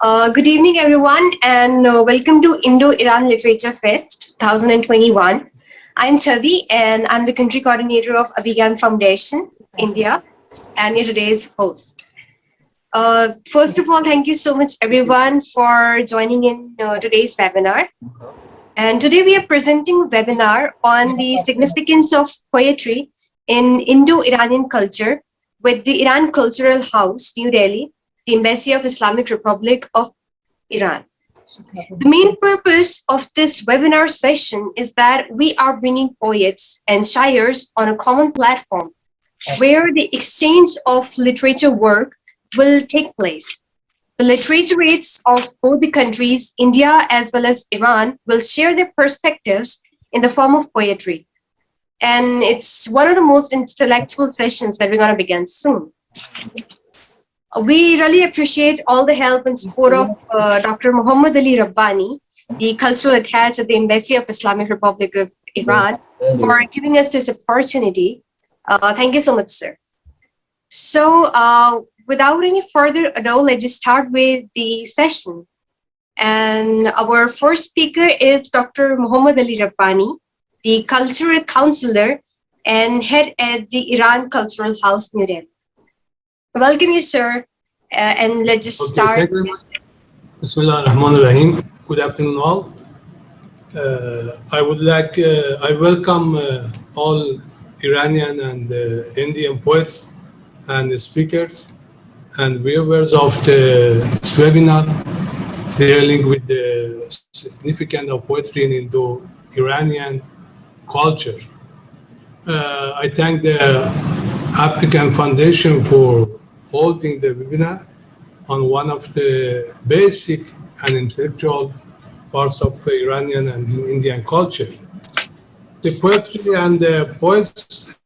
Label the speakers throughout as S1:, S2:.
S1: Good evening, everyone, and welcome to Indo-Iran Literature Fest 2021. I'm Chavi, and I'm the country coordinator of Abhigan Foundation, India, and you're today's host. First of all, thank you so much, everyone, for joining in today's webinar. And today we are presenting a webinar on the significance of poetry in Indo-Iranian culture with the Iran Cultural House, New Delhi, the Embassy of Islamic Republic of Iran. The main purpose of this webinar session is that we are bringing poets and shayars on a common platform where the exchange of literature work will take place. The literates of both the countries, India as well as Iran, will share their perspectives in the form of poetry. And it's one of the most intellectual sessions that we're going to begin soon. We really appreciate all the help and support of Dr. Muhammad Ali Rabbani, the cultural attaché at the Embassy of Islamic Republic of Iran, for giving us this opportunity. Thank you so much, sir. So without any further ado, let's just start with the session. And our first speaker is Dr. Muhammad Ali Rabbani, the cultural counselor and head at the Iran Cultural House, New Delhi. Welcome you, sir, and let's just start.
S2: Thank you very much. Bismillah ar-Rahman ar-Rahim. Good afternoon, all. I welcome all Iranian and Indian poets and speakers and viewers of this webinar dealing with the significance of poetry in Indo-Iranian culture. I thank the African Foundation for holding the webinar on one of the basic and intellectual parts of Iranian and Indian culture. The poetry and the poets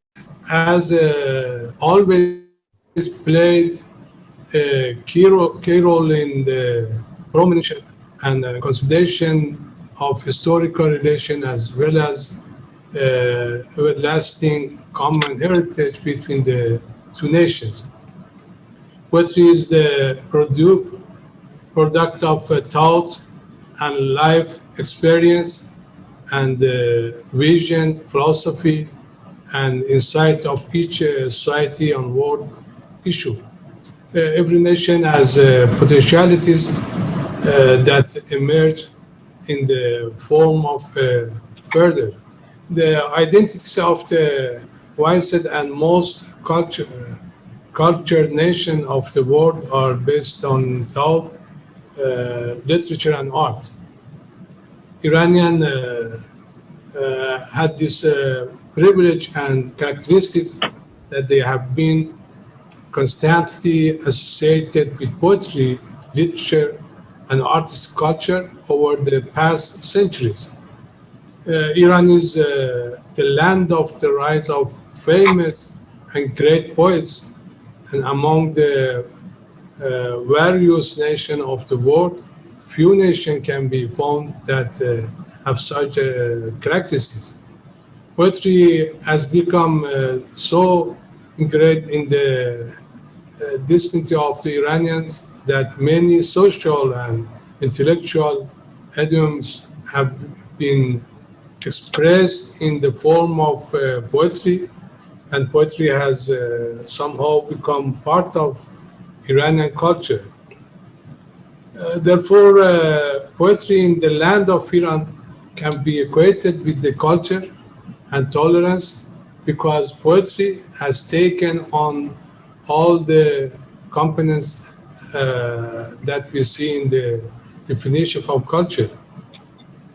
S2: has always played a key role in the promotion and consolidation of historical relation as well as everlasting common heritage between the two nations. Poetry is the product of thought and life experience and vision, philosophy, and insight of each society on world issue. Every nation has potentialities that emerge in the form of further. The identities of the wisest and most cultured nation of the world are based on thought, literature, and art. Iranian had this privilege and characteristics that they have been constantly associated with poetry, literature, and artist culture over the past centuries. Iran is the land of the rise of famous and great poets, and among the various nations of the world, few nations can be found that have such characteristics. Poetry has become so ingrained in the destiny of the Iranians that many social and intellectual idioms have been expressed in the form of poetry, and poetry has somehow become part of Iranian culture. Therefore, poetry in the land of Iran can be equated with the culture and tolerance because poetry has taken on all the components that we see in the definition of culture.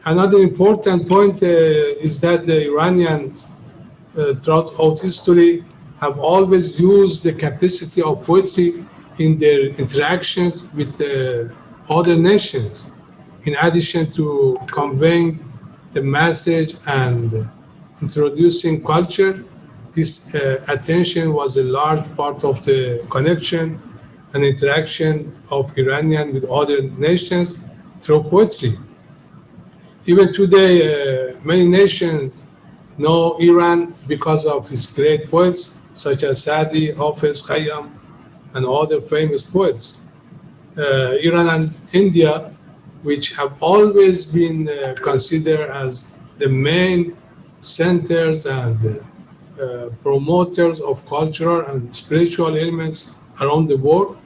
S2: Another important point is that the Iranians throughout history have always used the capacity of poetry in their interactions with other nations. In addition to conveying the message and introducing culture, this attention was a large part of the connection and interaction of Iranian with other nations through poetry. Even today, many nations know Iran because of its great poets such as Sadi, Hafez, Khayyam, and other famous poets. Iran and India, which have always been considered as the main centers and promoters of cultural and spiritual elements around the world,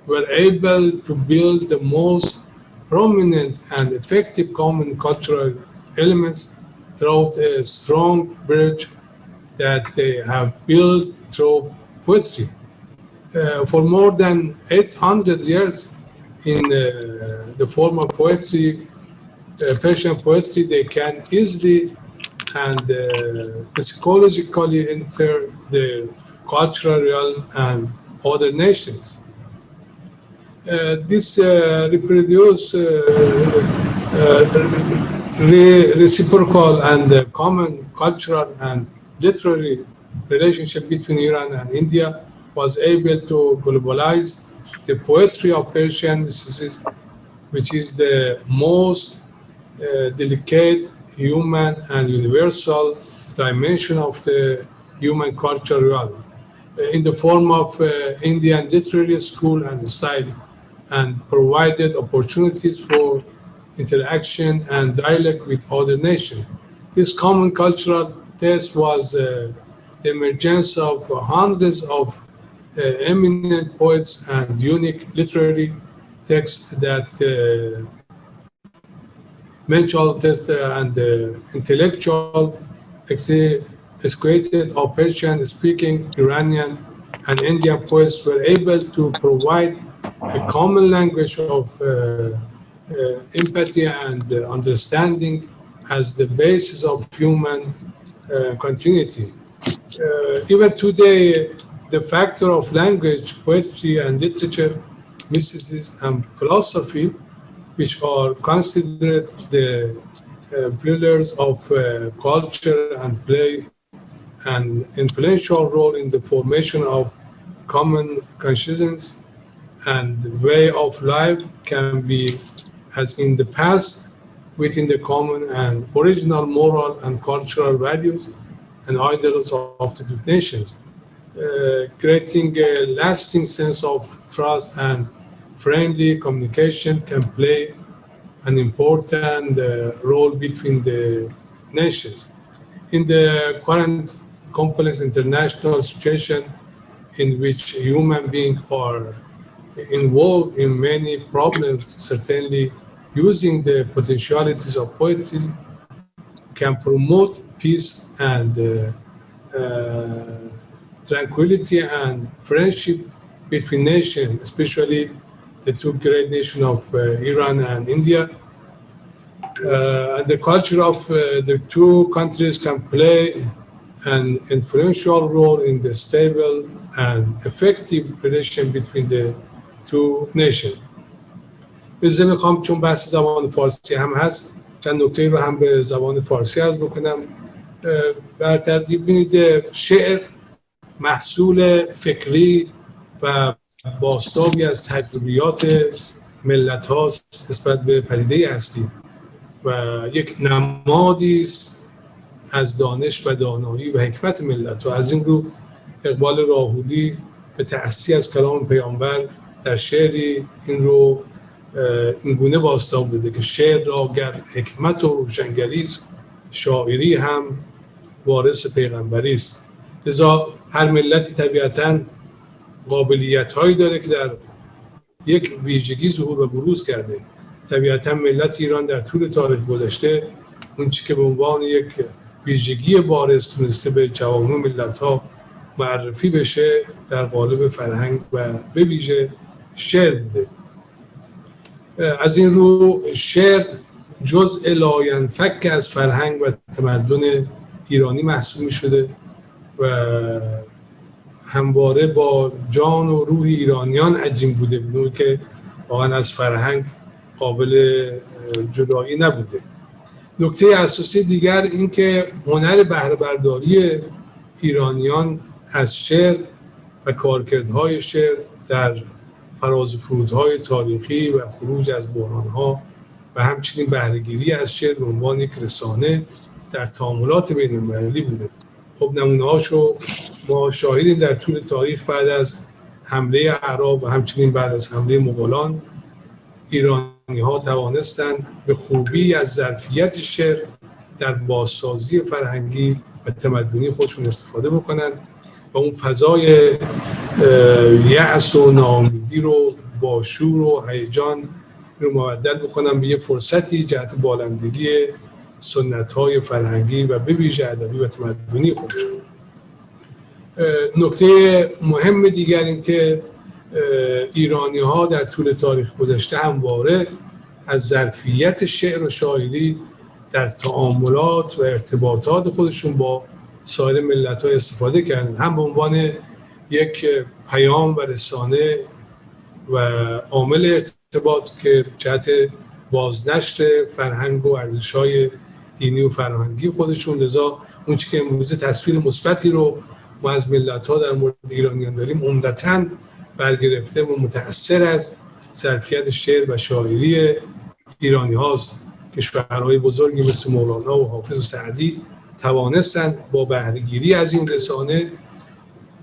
S2: were able to build the most prominent and effective common cultural elements through a strong bridge that they have built through poetry. For more than 800 years in the form of poetry, Persian poetry, they can easily and psychologically enter the cultural realm and other nations. This reproduce reciprocal and common cultural and literary relationship between Iran and India was able to globalize the poetry of Persian mysticism, which is the most delicate, human, and universal dimension of the human culture realm, in the form of Indian literary school and style, and provided opportunities for interaction and dialogue with other nations. This common cultural test was the emergence of hundreds of eminent poets and unique literary texts that mental test and intellectual exquisite of Persian-speaking Iranian and Indian poets were able to provide a common language of empathy and understanding as the basis of human continuity. Even today, the factor of language, poetry, and literature, mysticism, and philosophy, which are considered the pillars of culture and play an influential role in the formation of common consciousness and way of life, can be, as in the past, within the common and original moral and cultural values and ideals of the two nations, creating a lasting sense of trust and friendly communication can play an important role between the nations. In the current complex international situation in which human beings are involved in many problems, certainly using the potentialities of poetry can promote peace and tranquility and friendship between nations, especially the two great nations of Iran and India. The culture of the two countries can play an influential role in the stable and effective relation between the two nations. اجازه میخوام چون بحث زبان فارسی هم هست چند نکته رو هم به زبان فارسی عرض بکنم. بر ترتیب بینید شعر محصول فکری و بازتابی از تجربیات ملت هاست نسبت به پدیده هستی و یک نمادی است از دانش و دانایی و حکمت ملت. و از این رو اقبال راهولی به تأسی از کلام پیامبر در شعری این رو این گونه بازتاب داده که شعر را گر حکمت و روشنگری است، شاعری هم وارث پیغمبری است. لذا هر ملتی طبیعتاً قابلیت‌هایی داره که در یک ویژگی ظهور و بروز کرده. طبیعتاً ملت ایران در طول تاریخ گذشته اون چی که به عنوان یک ویژگی بارز تونسته به جوامع ملت‌ها معرفی بشه در قالب فرهنگ و به ویژه شعر بوده. از این رو شعر جزء لاینفک از فرهنگ و تمدن ایرانی محسوب می شده و همواره با جان و روح ایرانیان عجین بوده، بدون که واقعا از فرهنگ قابل جدایی نبوده. نکته اساسی دیگر این که هنر بهره برداری ایرانیان از شعر و کارکردهای شعر در فراز و فرودهای تاریخی و خروج از بحرانها و همچنین بهره‌گیری از شعر به عنوان یک رسانه در تعاملات بین‌المللی بوده. خب نمونه‌هاشو ما شاهدیم در طول تاریخ. بعد از حمله اعراب و همچنین بعد از حمله مغولان ایرانی‌ها توانستند به خوبی از ظرفیت شعر در بازسازی فرهنگی و تمدنی خودشون استفاده بکنند و اون فضای یأس و ناامیدی رو با شور و هیجان رو مبدل بکنن به یه فرصتی جهت بالندگی سنت‌های فرهنگی و به ویژه ادبی و تمدنی خودشون. نکته مهم دیگر این که ایرانی‌ها در طول تاریخ گذشته همواره از ظرفیت شعر و شاعری در تعاملات و ارتباطات خودشون با سایر ملت‌ها استفاده کردن، هم به عنوان یک پیام و رسانه و عامل ارتباط که جهت بازنشر فرهنگ و ارزش‌های دینی و فرهنگی خودشون. لذا اون چیزی که امروزه تصویر مثبتی رو ما از ملت‌ها در مورد ایرانیان داریم عمدتاً برگرفته و متأثر از ظرفیت شعر و شاعری ایرانی هاست که شاعرای بزرگی مثل مولانا و حافظ و سعدی توانستند با بهره‌گیری از این رسانه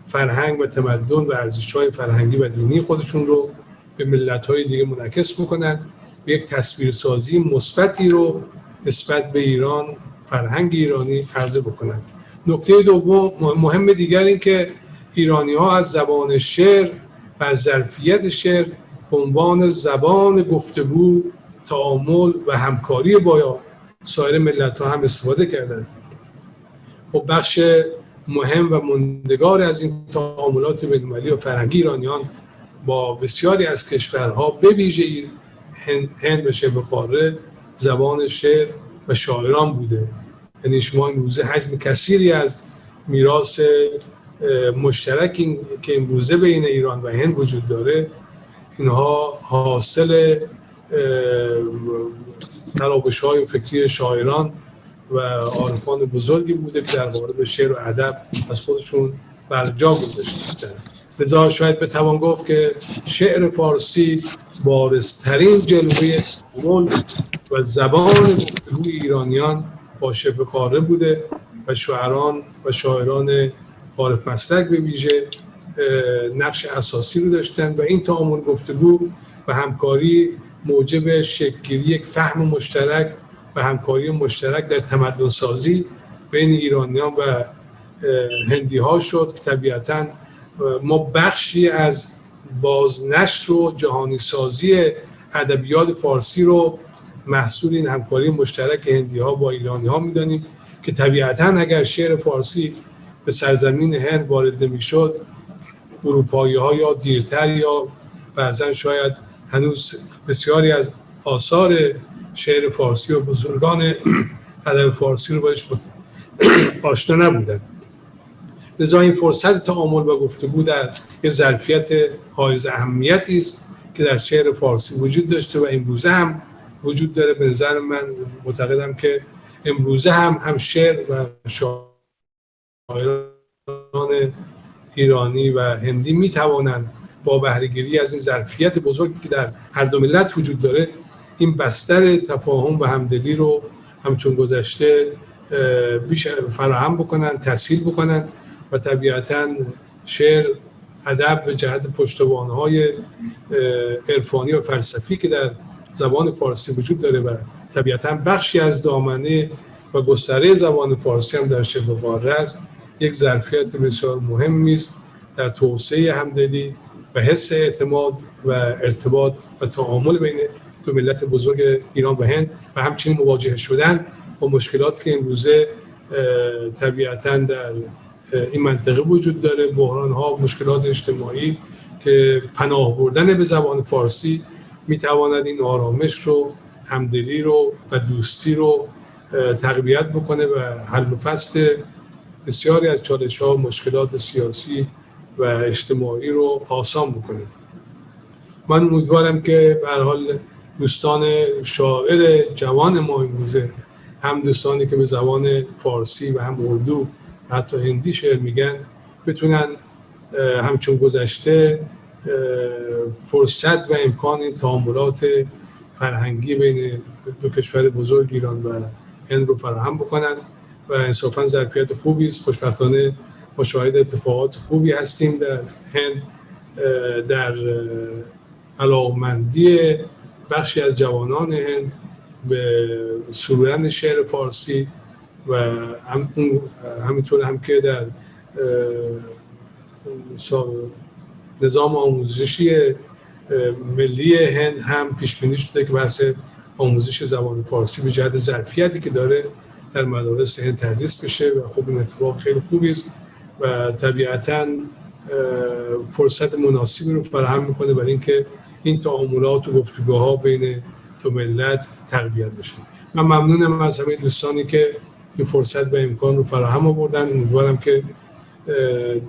S2: فرهنگ و تمدن و ارزش‌های فرهنگی و دینی خودشون رو به ملت‌های دیگه منعکس می‌کنن، به یک تصویرسازی مثبتی رو نسبت به ایران، فرهنگ ایرانی عرضه بکنن. نکته دوم مهم دیگر این که ایرانی‌ها از زبان شعر و از ظرفیت شعر به عنوان زبان گفتگو، تعامل و همکاری با سایر ملت‌ها هم استفاده کردند. و بخش مهم و ماندگار از این تعاملات بین‌المللی و فرهنگی ایرانیان با بسیاری از کشورها به ویژه هند و شبه قاره زبان شعر و شاعران بوده. یعنی شما امروزه حجم کثیری از میراث مشترکی که امروزه بین ایران و هند وجود داره، اینها حاصل تراوش‌های فکری شاعران و عارفان بزرگی بوده که در مورد شعر و ادب از خودشون برجا گذاشتند. لذا شاید بتوان گفت که شعر فارسی بارزترین جلوه تعامل و زبان گفتگوی ایرانیان با شبه قاره بوده و شاعران و شاعران عارف مسلک به ویژه نقش اساسی رو داشتند و این تعامل، گفتگو و همکاری موجب شکل‌گیری یک فهم مشترک و همکاری مشترک در تمدن سازی بین ایرانیان و هندی ها شد که طبیعتاً ما بخشی از بازنشر و جهانی سازی ادبیات فارسی رو محصول این همکاری مشترک هندی ها با ایرانی ها میدانیم که طبیعتاً اگر شعر فارسی به سرزمین هند وارد نمیشد، اروپایی ها یا دیرتر یا بعضاً شاید هنوز بسیاری از آثار شعر فارسی و بزرگان ادب فارسی رو باش آشنا نبودند. لذا این فرصت تعامل و گفتگو در یک ظرفیت حائز اهمیتی است که در شعر فارسی وجود داشته و امروزه هم وجود داره. به نظر من معتقدم که امروزه هم شعر و شاعران ایرانی و هندی می توانند با بهره‌گیری از این ظرفیت بزرگی که در هر دو ملت وجود داره این بستر تفاهم و همدلی رو همچون گذشته فراهم بکنن، تسهیل بکنن و طبیعتاً شعر، ادب به جهت پشتوانه‌های عرفانی و فلسفی که در زبان فارسی وجود داره و طبیعتاً بخشی از دامنه و گستره زبان فارسی هم در شبه قاره است، یک ظرفیت بسیار مهمی است در توسعه همدلی و حس اعتماد و ارتباط و تعامل بین دو ملت بزرگ ایران و هند و همچنین مواجه شدن با مشکلاتی که امروزه طبیعتاً در این منطقه وجود داره، بحران‌ها، مشکلات اجتماعی که پناه بردن به زبان فارسی میتواند این آرامش رو، همدلی رو و دوستی رو تقویت بکنه و حل و فصل بسیاری از چالش‌ها و مشکلات سیاسی و اجتماعی رو آسان بکنه. من امیدوارم که به هر حال دوستان شاعر جوان ما امروزه، هم دوستانی که به زبان فارسی و هم اردو و حتی هندی شعر میگن، بتونن همچون گذشته فرصت و امکان این تعاملات فرهنگی بین دو کشور بزرگ ایران و هند رو فراهم بکنن و انصافاً ظرفیت خوبی است. خوشبختانه مشاهده اتفاقات خوبی هستیم در هند در علاقمندی بخشی از جوانان هند به سرودن شعر فارسی و همینطور هم که در نظام آموزشی ملی هند هم پیش بینی شده که بحث آموزش زبان فارسی به جهت ظرفیتی که داره در مدارس هند تدریس بشه و خب این اتفاق خیلی خوبی است و طبیعتاً فرصت مناسبی رو فراهم میکنه برای اینکه این تعاملات و گفتگوها بین دو ملت تقویت بشه. من ممنونم از همه دوستانی که این فرصت و امکان رو فراهم آوردن. امیدوارم که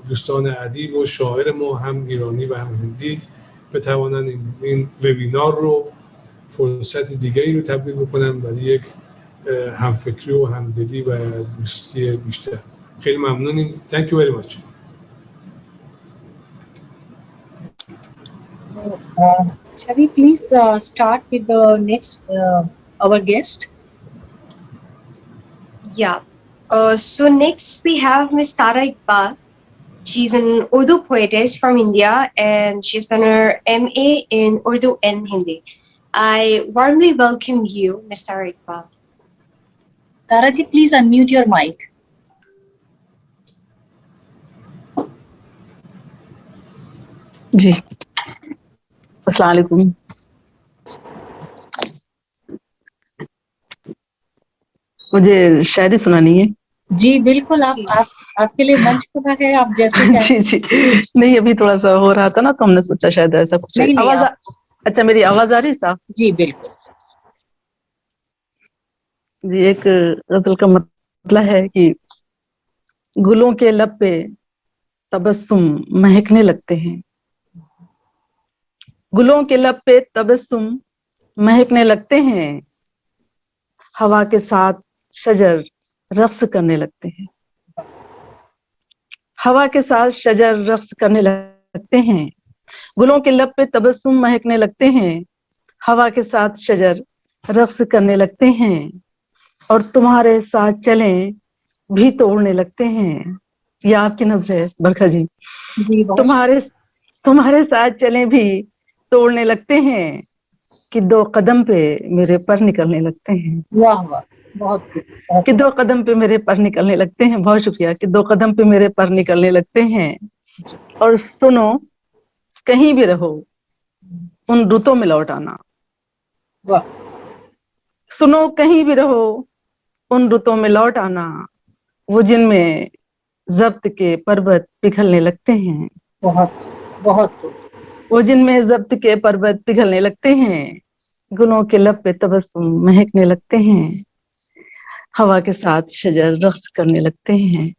S2: دوستان ادیب و شاعر ما هم ایرانی و هم هندی بتوانند این وبینار رو فرصت دیگری رو تبدیل بکنن برای یک همفکری و همدلی و دوستی بیشتر. خیلی ممنونیم. Thank you very much.
S3: Shall we please start with the next our guest?
S1: Yeah. So next we have Miss Tara Iqbal. She's an Urdu poetess from India and she's done her MA in Urdu and Hindi. I warmly welcome you, Miss Tara Iqbal.
S3: Taraji, please unmute your mic.
S4: जी अस्सलाम वालेकुम। मुझे शायरी सुनानी है।
S3: जी बिल्कुल, आपके लिए मंच खुला है, आप जैसे चाहें।
S4: जी नहीं, अभी थोड़ा सा हो रहा था ना तो हमने सोचा शायद ऐसा कुछ
S3: नहीं,
S4: आवाज अच्छा मेरी आवाज आ रही साहब?
S3: जी बिल्कुल।
S4: जी, एक गजल का मतलब है कि गुलों के लब पे तबस्सुम महकने लगते हैं, गुलों के लब पे तबस्सुम महकने लगते हैं, हवा के साथ शजर रक्स करने लगते हैं, हवा के साथ शजर रक्स करने लगते हैं, गुलों के लब पे तबस्सुम महकने लगते हैं, हवा के साथ शजर रक्स करने लगते हैं, और तुम्हारे साथ चलें भी तोड़ने लगते हैं। ये आपकी नजर है बरखा जी। तुम्हारे साथ चलें भी तोड़ने लगते हैं कि दो कदम पे मेरे पर निकलने लगते हैं।
S3: वाह वाह, बहुत
S4: कि दो कदम पे मेरे पर निकलने लगते हैं। बहुत शुक्रिया। कि दो कदम पे मेरे पर निकलने लगते हैं। और सुनो कहीं भी रहो उन रुतों में लौट आना।
S3: वाह।
S4: सुनो कहीं भी रहो उन रुतों में लौट आना, वो जिनमें जब्त के पर्वत पिघलने लगते हैं।
S3: बहुत बहुत।
S4: वो जिनमें जब्त के पर्वत पिघलने लगते हैं, गुलों के लब पे तबस्सुम महकने लगते हैं, हवा के साथ शजर रक्स करने लगते हैं,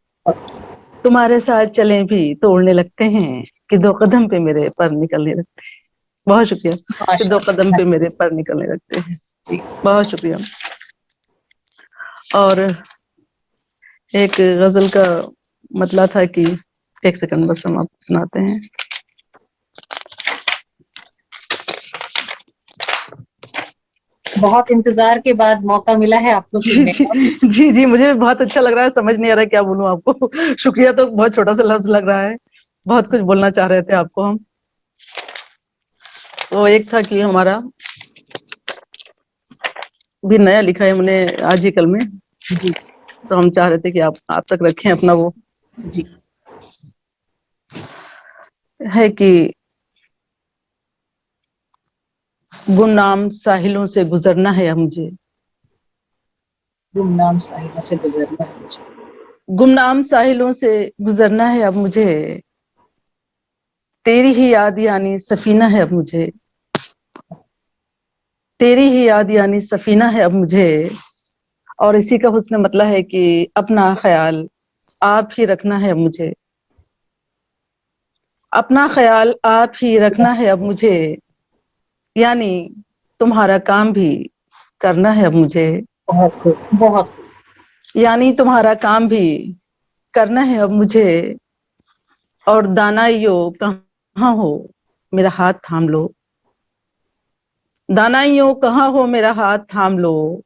S4: तुम्हारे साथ चलें भी तोड़ने लगते हैं कि दो कदम पे मेरे पर निकलने लगते हैं। बहुत शुक्रिया। कि दो कदम पे मेरे पर निकलने लगते हैं। जी बहुत शुक्रिया। और एक गजल का मतलब था कि एक सेकंड बस हम आपको सुनाते हैं।
S3: बहुत इंतजार के बाद मौका मिला है आपको सुनने का।
S4: जी मुझे बहुत अच्छा लग रहा है। समझ नहीं आ रहा है क्या बोलूं आपको। शुक्रिया तो बहुत छोटा सा लफ्ज लग रहा है। बहुत कुछ बोलना चाह रहे थे आपको हम। तो एक था कि हमारा भी नया लिखा है हमने आज ही कल में।
S3: जी।
S4: तो हम चाह रहे थे कि आप तक रखें अपना वो।
S3: जी।
S4: है कि गुमनाम साहिलों से गुजरना है अब मुझे,
S3: गुमनाम साहिलों से गुजरना है मुझे,
S4: गुमनाम साहिलों से गुजरना है अब मुझे, तेरी ही याद यानी सफीना है अब मुझे, तेरी ही याद यानी सफीना है अब मुझे। और इसी का हुस्न मतलब है कि अपना ख्याल आप ही रखना है अब मुझे, अपना ख्याल आप ही रखना है अब मुझे, यानी तुम्हारा काम भी करना है अब मुझे।
S3: बहुत खूब, बहुत खूब।
S4: यानी तुम्हारा काम भी करना है अब मुझे, और दानाइयो कहाँ हो मेरा हाथ थाम लो, दानाइयो कहाँ हो मेरा हाथ थाम लो,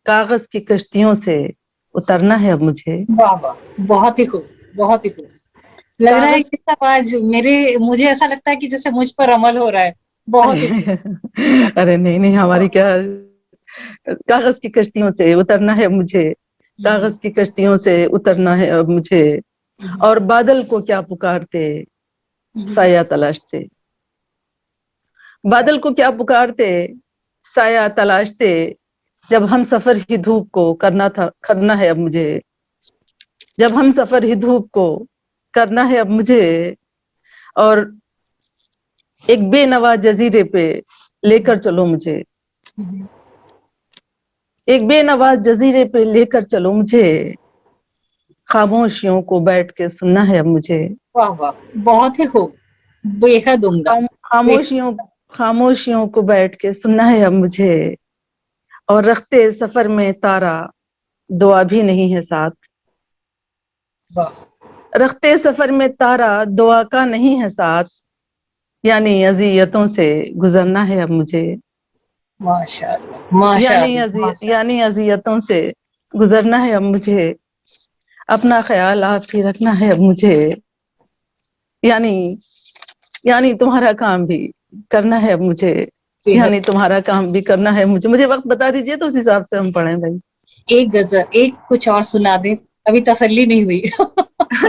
S4: कागज की कश्तियों से उतरना है अब मुझे।
S3: वाह वाह, बहुत ही खूब, बहुत ही खूब। लग रहा है कि सब आज मुझे ऐसा लगता है कि जैसे मुझ पर अमल हो रहा है। बहुत ही
S4: अरे नहीं नहीं, हमारी क्या, कागज की कश्तियों से उतरना है मुझे, कागज की कश्तियों से उतरना है अब मुझे। और बादल को क्या पुकारते, साया तलाशते, बादल को क्या पुकारते, साया तलाशते, जब हम सफर ही धूप को करना है अब मुझे, जब हम सफर ही धूप को करना है अब मुझे। और एक बेनवा जजीरे पे लेकर चलो मुझे, एक बेनवा जजीरे पे लेकर चलो मुझे, खामोशियों को बैठ के सुनना है अब मुझे।
S3: वाह वाह, बहुत ही खूब, बेहद उम्दा।
S4: खामोशियों खामोशियों को बैठ के सुनना है अब मुझे। और रखते सफर में तारा दुआ भी नहीं है साथ,
S3: वाह
S4: रखते सफर में तारा दुआ का नहीं है साथ, यानी अजियतों से गुजरना है अब मुझे,
S3: माशाअल्लाह माशाअल्लाह।
S4: यानी अजियतों से गुजरना है अब मुझे। अपना ख्याल आप ही रखना है अब मुझे, यानी यानी तुम्हारा काम भी करना है अब मुझे, यानी तुम्हारा काम भी करना है मुझे। मुझे वक्त बता दीजिए तो उस हिसाब से हम पढ़ें भाई।
S3: एक गजल, एक कुछ और सुना दे, अभी तसल्ली नहीं हुई।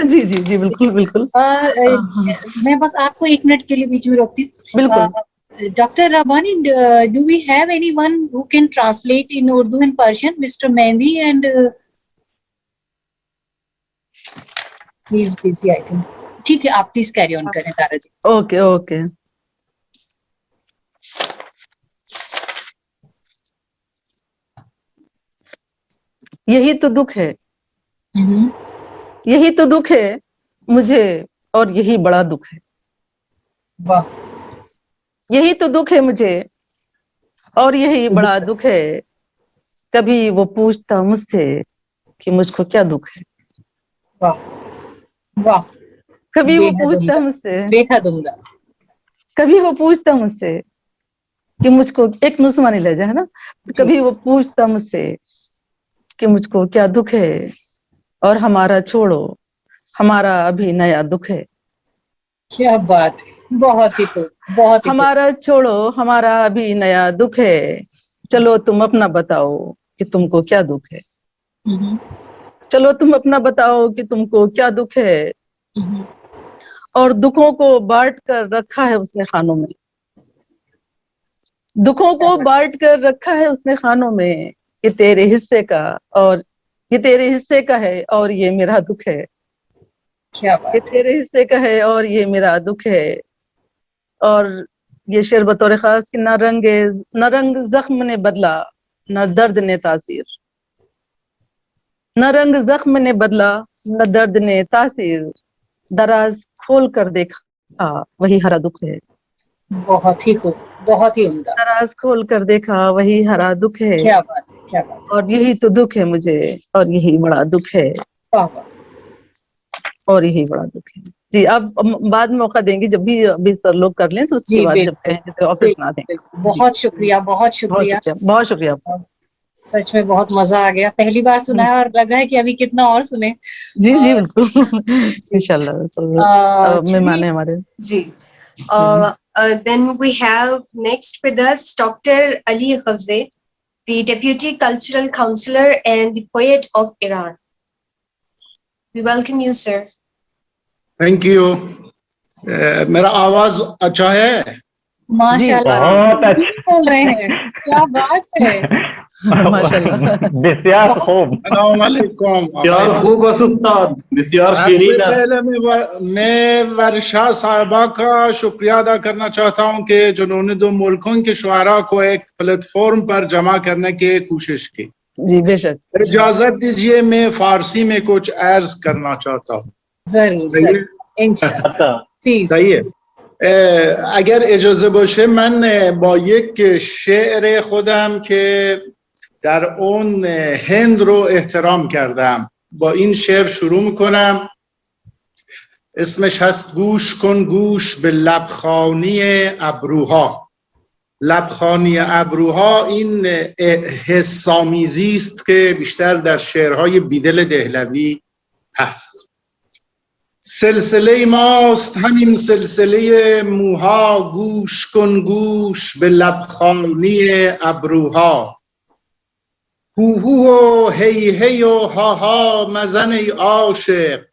S4: जी जी जी, बिल्कुल बिल्कुल।
S3: मैं बस आपको 1 मिनट के लिए बीच में रोकती हूँ।
S4: बिल्कुल।
S3: Dr. Rabani, do we have anyone who can translate in Urdu and Persian? Mr. Mehndi and he is busy, I think. ठीक है, आप प्लीज कैरी ऑन करें तारा जी।
S4: Okay okay. यही तो दुख है, यही तो दुख है मुझे, और यही बड़ा दुख है।
S3: वाह।
S4: यही तो दुख है मुझे, और यही बड़ा दुख है। कभी वो पूछता मुझसे कि मुझको क्या दुख है।
S3: वाह वाह,
S4: कभी वो पूछता मुझसे,
S3: बेहद उम्दा।
S4: कभी वो पूछता मुझसे कि मुझको, एक नुस्वानी लहजा है ना, कभी वो पूछता मुझसे कि मुझको क्या दुख है, और हमारा छोड़ो, हमारा अभी नया दुख है।
S3: क्या बात है, बहुत ही खूब, बहुत ही
S4: हमारा छोड़ो, हमारा अभी नया दुख है। चलो तुम अपना बताओ कि तुमको क्या दुख है। चलो तुम अपना बताओ कि तुमको क्या दुख है। और दुखों को बांट कर रखा है उसने खानों में, दुखों को बांट कर रखा है उसने खानों में। ये तेरे हिस्से का, और ये तेरे हिस्से का है, और ये मेरा दुख है।
S3: क्या बात
S4: ये तेरे हिस्से का है, और ये मेरा दुख है। और ये शेर बतौर खास कि न रंग जख्म ने बदला, न दर्द ने तासीर, न रंग जख्म ने बदला, न दर्द ने तासीर। दराज खोल कर देखा वही हरा दुख है।
S3: बहुत ही खूब, बहुत ही उम्दा।
S4: दराज खोल कर देखा वही हरा दुख है।
S3: क्या बात है, क्या बात है।
S4: और यही तो दुख है मुझे, और यही बड़ा दुख है।
S3: वाह वाह,
S4: और यही बड़ा दुख है। जी, अब बाद में मौका देंगे, जब भी अभी सर लोग कर लें तो उसके
S3: जी
S4: बाद जब
S3: बिल्कुल,
S4: कहें तो ऑफिस में आ दें।
S3: बहुत शुक्रिया, बहुत शुक्रिया,
S4: बहुत शुक्रिया आपका।
S3: सच में बहुत मजा आ गया। पहली बार सुना है और लग रहा है कि अभी कितना और सुने।
S4: जी जी बिल्कुल। इंशाल्लाह मेहमान है हमारे।
S1: जी। Then we have next with us Dr. Ali Khafze, the Deputy Cultural Counselor and the Poet of Iran. We welcome you, sir.
S5: Thank you. मेरा आवाज अच्छा है?
S3: माशाल्लाह,
S6: बहुत अच्छा
S3: बोल रहे हैं, क्या बात है।
S4: माशाल्लाह,
S6: बिस्यार खूब,
S5: बिस्यार
S6: खूब उस्ताद, बिस्यार शीरीन।
S5: पहले मैं वर्षा साहबा का शुक्रिया अदा करना चाहता हूं कि जिन्होंने 2 मुल्कों के शुआरा को एक प्लेटफॉर्म पर जमा करने की कोशिश की।
S4: जी बेशक।
S5: इजाजत दीजिए, मैं फारसी में कुछ अर्ज करना चाहता हूँ।
S3: जरूर इंशाअल्लाह, प्लीज।
S5: सही है। اگر اجازه باشه من با یک شعر خودم که در اون هند رو احترام کردم با این شعر شروع میکنم. اسمش هست گوش کن گوش به لبخانی ابروها. لبخانی ابروها این حس‌آمیزی است که بیشتر در شعرهای بیدل دهلوی هست. سلسله ماست همین سلسله موها، گوش کن گوش به لبخانی ابروها. هو هو و هی هی و ها ها مزن ای عاشق،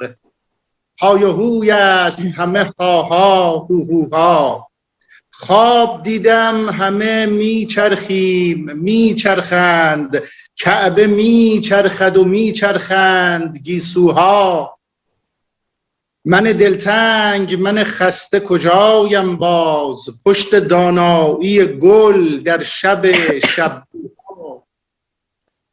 S5: های و هوی است همه ها ها هو هو ها. خواب دیدم همه میچرخیم میچرخند، کعبه میچرخد و میچرخند گیسوها. من دلتنگ من خسته کجایم باز، پشت دانایی گل در شب شب.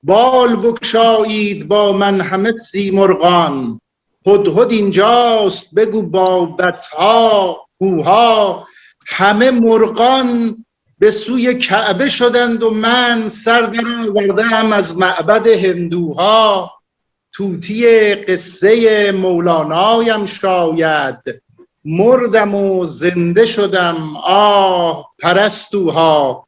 S5: بال بگشایید با من همه سیمرغان، هدهد اینجاست بگو بابتها هوها. همه مرغان به سوی کعبه شدند و من سر درآورده‌ام از معبد هندوها. طوطی قصه مولانایم شاید، مردم و زنده شدم آه پرستوها.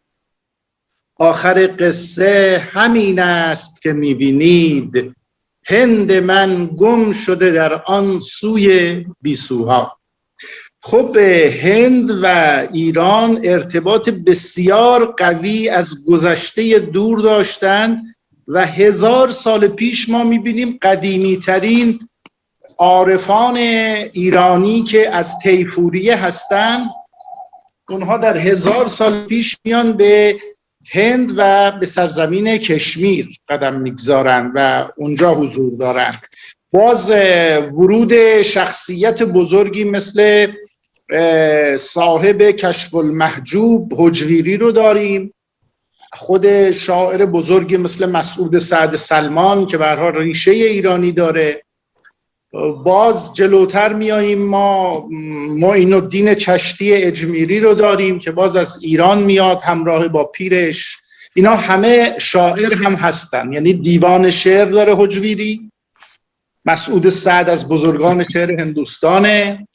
S5: آخر قصه همین است که میبینید، هند من گم شده در آن سوی بیسوها. خب هند و ایران ارتباط بسیار قوی از گذشته دور داشتند و 1000 سال پیش ما میبینیم قدیمی ترین عارفان ایرانی که از تیفوریه هستند، اونها در 1000 سال پیش میان به هند و به سرزمین کشمیر قدم میگذارند و اونجا حضور دارند. باز ورود شخصیت بزرگی مثل صاحب کشف المحجوب هجویری رو داریم، خود شاعر بزرگی مثل مسعود سعد سلمان که به هر حال ریشه ایرانی داره. باز جلوتر میاییم ما معین الدین چشتی اجمیری رو داریم که باز از ایران میاد همراه با پیرش. اینا همه شاعر هم هستن، یعنی دیوان شعر داره هجویری. مسعود سعد از بزرگان شعر هندوستانه.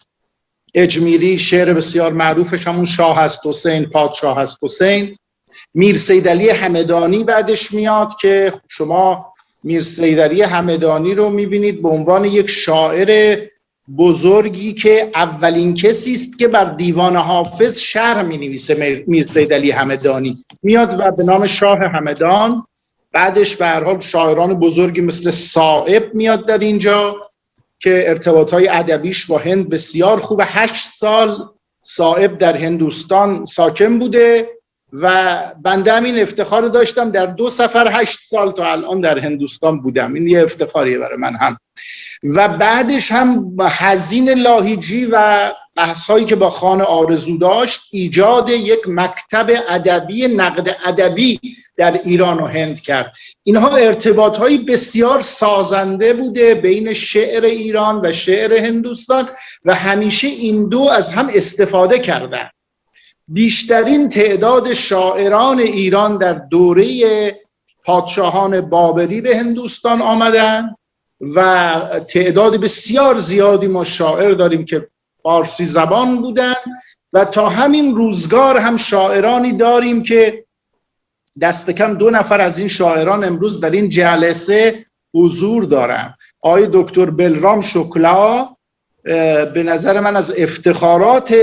S5: اجمیری شعر بسیار معروفش همون شاه هست حسین، پادشاه هست حسین. میر سیدعلی همدانی بعدش میاد که شما میر سیدعلی همدانی رو میبینید به عنوان یک شاعر بزرگی که اولین کسی است که بر دیوان حافظ شرح مینویسه. میر سیدعلی همدانی میاد و به نام شاه همدان. بعدش به هر حال شاعران بزرگی مثل صائب میاد در اینجا که ارتباطهای ادبیش با هند بسیار خوبه. 8 سال صائب در هندوستان ساکن بوده و بنده همین افتخار داشتم در 2 سفر 8 سال تا الان در هندوستان بودم. این یه افتخاریه برای من هم. و بعدش هم حزین لاهیجی و بحث‌هایی که با خان آرزو داشت ایجاد یک مکتب ادبی نقد ادبی در ایران و هند کرد. اینها ارتباط‌های بسیار سازنده بوده بین شعر ایران و شعر هندوستان و همیشه این دو از هم استفاده کردند. بیشترین تعداد شاعران ایران در دوره پادشاهان بابری به هندوستان آمدند و تعداد بسیار زیادی ما شاعر داریم که فارسی زبان بودند و تا همین روزگار هم شاعرانی داریم که دست کم 2 نفر از این شاعران امروز در این جلسه حضور دارند. آقای دکتر بلرام شکلا به نظر من از افتخارات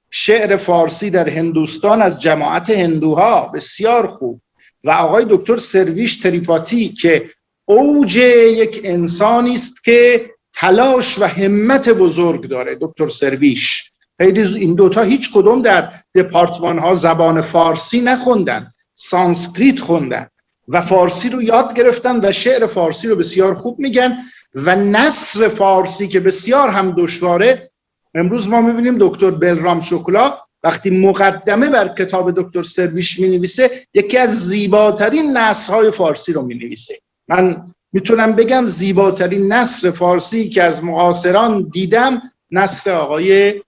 S5: شعر فارسی در هندوستان از جماعت هندوها بسیار خوب، و آقای دکتر سرویش تریپاتی که اوج یک انسانی است که تلاش و همت بزرگ داره. دکتر سرویش این دوتا هیچ کدوم در دپارتمان ها زبان فارسی نخوندن، سانسکریت خوندن و فارسی رو یاد گرفتن و شعر فارسی رو بسیار خوب میگن و نثر فارسی که بسیار هم دشواره. امروز ما میبینیم دکتر بلرام شکلا وقتی مقدمه بر کتاب دکتر سرویش مینویسه یکی از زیباترین نثرهای فارسی رو مینویسه. من میتونم بگم زیباترین نثر فارسی که از معاصران دیدم نثر آقای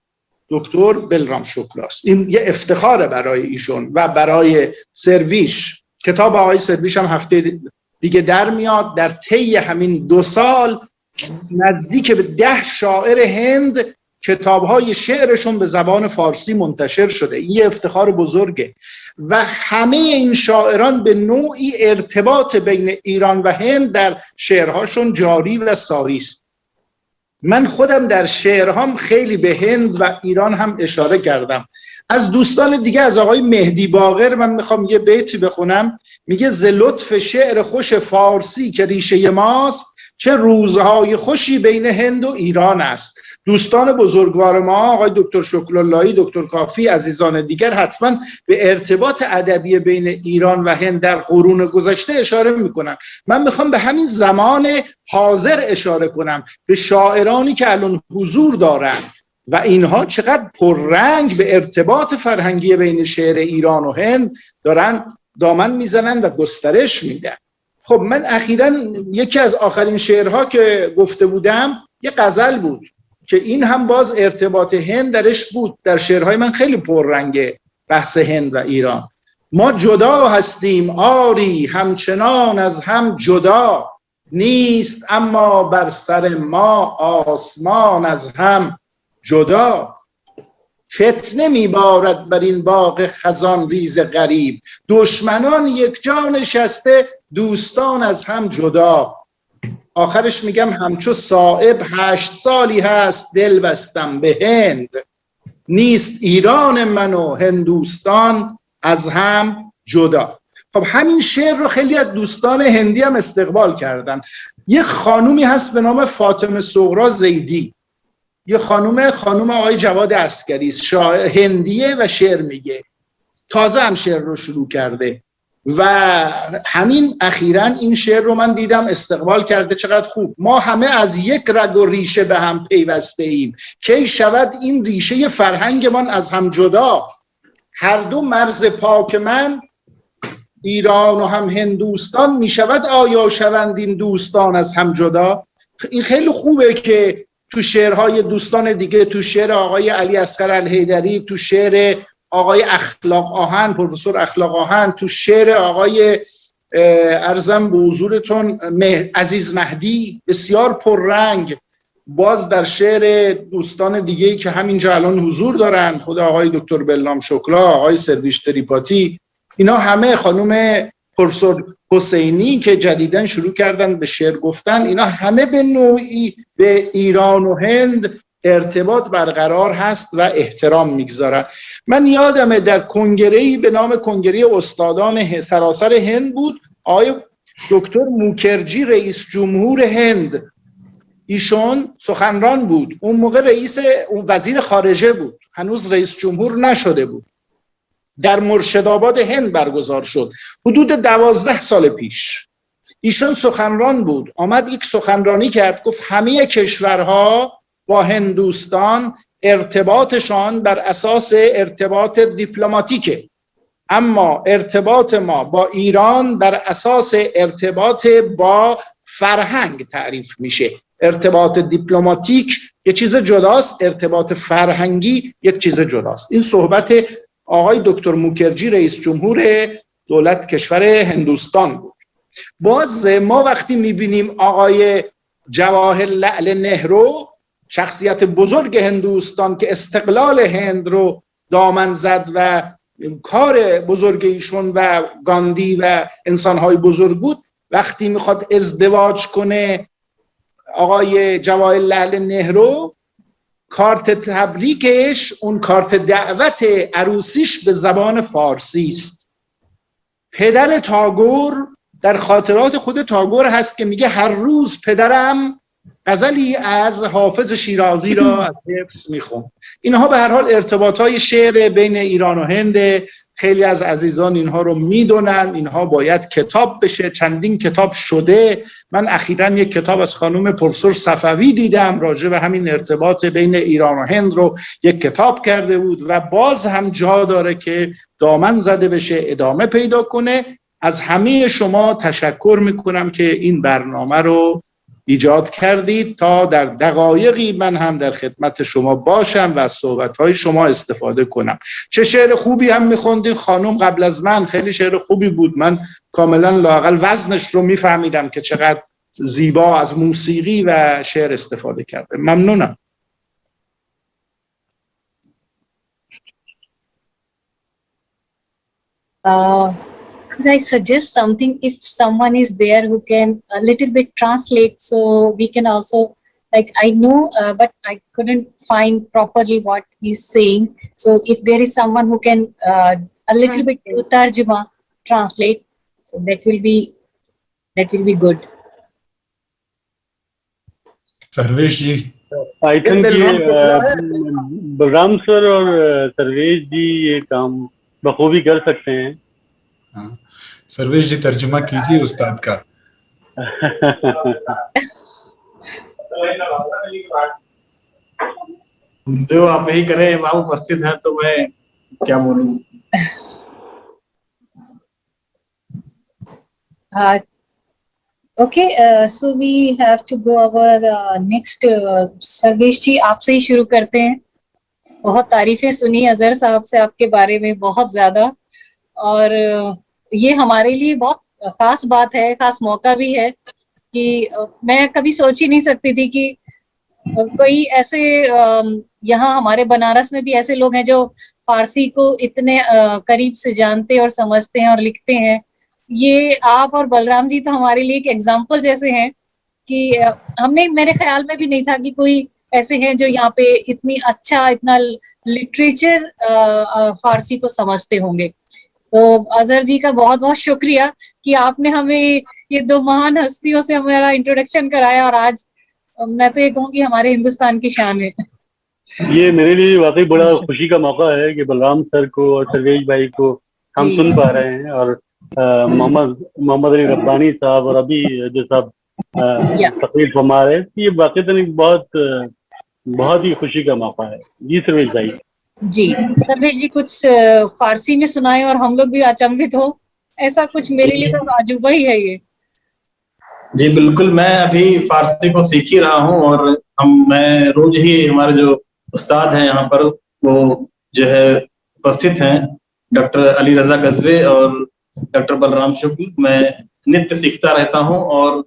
S5: دکتر بلرام شکلاست. این یه افتخاره برای ایشون و برای سرویش. کتاب آقای سرویش هم هفته دیگه در میاد. در طی همین 2 سال نزدیک به 10 شاعر هند کتاب‌های شعرشون به زبان فارسی منتشر شده. این یه افتخار بزرگه و همه این شاعران به نوعی ارتباط بین ایران و هند در شعرهاشون جاری و ساری است. من خودم در شعرهام خیلی به هند و ایران هم اشاره کردم. از دوستان دیگه، از آقای مهدی باقر من میخوام یه بیتی بخونم. میگه ز لطف شعر خوش فارسی که ریشه ماست، چه روزهای خوشی بین هند و ایران است. دوستان بزرگوار ما، آقای دکتر شکراللهی، دکتر کافی، عزیزان دیگر حتما به ارتباط ادبی بین ایران و هند در قرون گذشته اشاره میکنن. من میخوام به همین زمان حاضر اشاره کنم، به شاعرانی که الان حضور دارند و اینها چقدر پررنگ به ارتباط فرهنگی بین شعر ایران و هند دارن دامن میزنن و گسترش میدن. خب من اخیراً یکی از آخرین شعرها که گفته بودم یه غزل بود که این هم باز ارتباط هند درش بود. در شعرهای من خیلی پررنگه بحث هند و ایران. ما جدا هستیم آری همچنان از هم جدا، نیست اما بر سر ما آسمان از هم جدا. فتنه میبارد بر این باغ خزان ریز غریب، دشمنان یک جا نشسته دوستان از هم جدا. آخرش میگم همچو صائب 8 سالی هست دل بستم به هند، نیست ایران من و هندوستان از هم جدا. خب همین شعر رو خیلی از دوستان هندی هم استقبال کردن. یه خانومی هست به نام فاطمه صغرا زیدی، یه خانوم آقای جواد عسکری، هندیه و شعر میگه، تازه هم شعر رو شروع کرده و همین اخیراً این شعر رو من دیدم استقبال کرده. چقدر خوب. ما همه از یک رگ و ریشه به هم پیوسته ایم، کی شود این ریشه فرهنگمان از هم جدا. هر دو مرز پاک من ایران و هم هندوستان، می شود آیا شوند این دوستان از هم جدا. این خیلی خوبه که تو شعرهای دوستان دیگه، تو شعر آقای علی اصغر الحیدری، تو شعر آقای اخلاق آهن، پروفسور اخلاق آهن، تو شعر آقای ارزم به حضورتون عزیز مهدی، بسیار پررنگ. باز در شعر دوستان دیگه‌ای که همینجا الان حضور دارن، خود آقای دکتر بلرام شکلا، آقای سرویش تریپاتی، اینا همه، خانم پروفسور حسینی که جدیداً شروع کردن به شعر گفتن، اینا همه به نوعی به ایران و هند ارتباط برقرار هست و احترام میگذارن. من یادمه در کنگره‌ای به نام کنگره استادان سراسر هند بود، آقای دکتر موکرجی رئیس جمهور هند، ایشون سخنران بود. اون موقع وزیر خارجه بود، هنوز رئیس جمهور نشده بود. در مرشدآباد هند برگزار شد حدود 12 سال پیش. ایشون سخنران بود، آمد یک سخنرانی کرد، گفت همه کشورها با هندوستان ارتباطشان بر اساس ارتباط دیپلماتیکه، اما ارتباط ما با ایران بر اساس ارتباط با فرهنگ تعریف میشه. ارتباط دیپلماتیک یک چیز جداست، ارتباط فرهنگی یک چیز جداست. این صحبت آقای دکتر موکرجی رئیس جمهور دولت کشور هندوستان بود. باز ما وقتی میبینیم آقای جواهرلعل نهرو، شخصیت بزرگ هندوستان که استقلال هند رو دامن زد و کار بزرگ ایشون و گاندی و انسانهای بزرگ بود، وقتی میخواد ازدواج کنه آقای جواهرلعل نهرو، کارت تبریکش، اون کارت دعوت عروسیش به زبان فارسی است. پدر تاگور، در خاطرات خود تاگور هست که میگه هر روز پدرم غزلی از حافظ شیرازی را از حفظ میخوند. اینها به هر حال ارتباطهای شعر بین ایران و هند. خیلی از عزیزان اینها رو میدونن، اینها باید کتاب بشه، چندین کتاب شده. من اخیراً یک کتاب از خانم پروفسور صفوی دیدم راجع به همین ارتباط بین ایران و هند رو یک کتاب کرده بود و باز هم جا داره که دامن زده بشه، ادامه پیدا کنه. از همه شما تشکر میکنم که این برنامه رو ایجاد کردید تا در دقایقی من هم در خدمت شما باشم و از صحبت‌های شما استفاده کنم. چه شعر خوبی هم می‌خوندید خانم قبل از من، خیلی شعر خوبی بود. من کاملا لااقل وزنش رو میفهمیدم که چقدر زیبا از موسیقی و شعر استفاده کرده. ممنونم.
S3: Could I suggest something if someone is there who can a little bit translate, so we can also like I know, but I couldn't find properly what he's saying. So if there is someone who can a little bit do tarjuma, translate, so that will be good.
S7: Sarvesh ji
S6: I think ये
S5: बलराम को बुलाया है?
S6: बलराम सर और सर्वेश जी ये काम बखूबी कर सकते हैं.
S7: हाँ, सर्वेश जी तर्जुमा कीजिए उस्ताद का.
S6: जो आप यही करें, आप उपस्थित हैं तो मैं क्या बोलूं.
S3: Okay, so we have to go our next. Sarvesh जी आपसे ही शुरू करते हैं. बहुत तारीफें सुनी अजहर साहब से आपके बारे में, बहुत ज्यादा, और ये हमारे लिए बहुत खास बात है, खास मौका भी है कि मैं कभी सोच ही नहीं सकती थी कि कोई ऐसे यहाँ हमारे बनारस में भी ऐसे लोग हैं जो फारसी को इतने करीब से जानते और समझते हैं और लिखते हैं. ये आप और बलराम जी तो हमारे लिए एक एग्जाम्पल जैसे हैं कि हमने, मेरे ख्याल में भी नहीं था कि कोई ऐसे हैं जो यहाँ पे इतनी अच्छा, इतना लिटरेचर फारसी को समझते होंगे. तो अजहर जी का बहुत बहुत शुक्रिया कि आपने हमें ये दो महान हस्तियों से हमारा इंट्रोडक्शन कराया, और आज मैं तो ये कहूँगी हमारे हिंदुस्तान की शान है.
S6: ये मेरे लिए वाकई बड़ा खुशी का मौका है कि बलराम सर को और सर्वेश भाई को हम सुन पा रहे हैं, और मोहम्मद अली रब्बानी साहब और अभी जो साहब तकरीर फरमा रहे हैं. ये वाकई बहुत ही खुशी का मौका है. जी सर्वेश भाई.
S3: जी सर्वेश जी कुछ फारसी में सुनाए और हम लोग भी अचंभित हो, ऐसा कुछ मेरे लिए तो अजूबा ही है ये.
S8: जी बिल्कुल, मैं अभी फारसी को सीख ही रहा हूँ, और मैं रोज ही, हमारे जो उस्ताद हैं यहाँ पर वो जो है उपस्थित हैं, डॉक्टर अली रजा गजवे और डॉक्टर बलराम शुक्ल. मैं नित्य सीखता रहता हूँ, और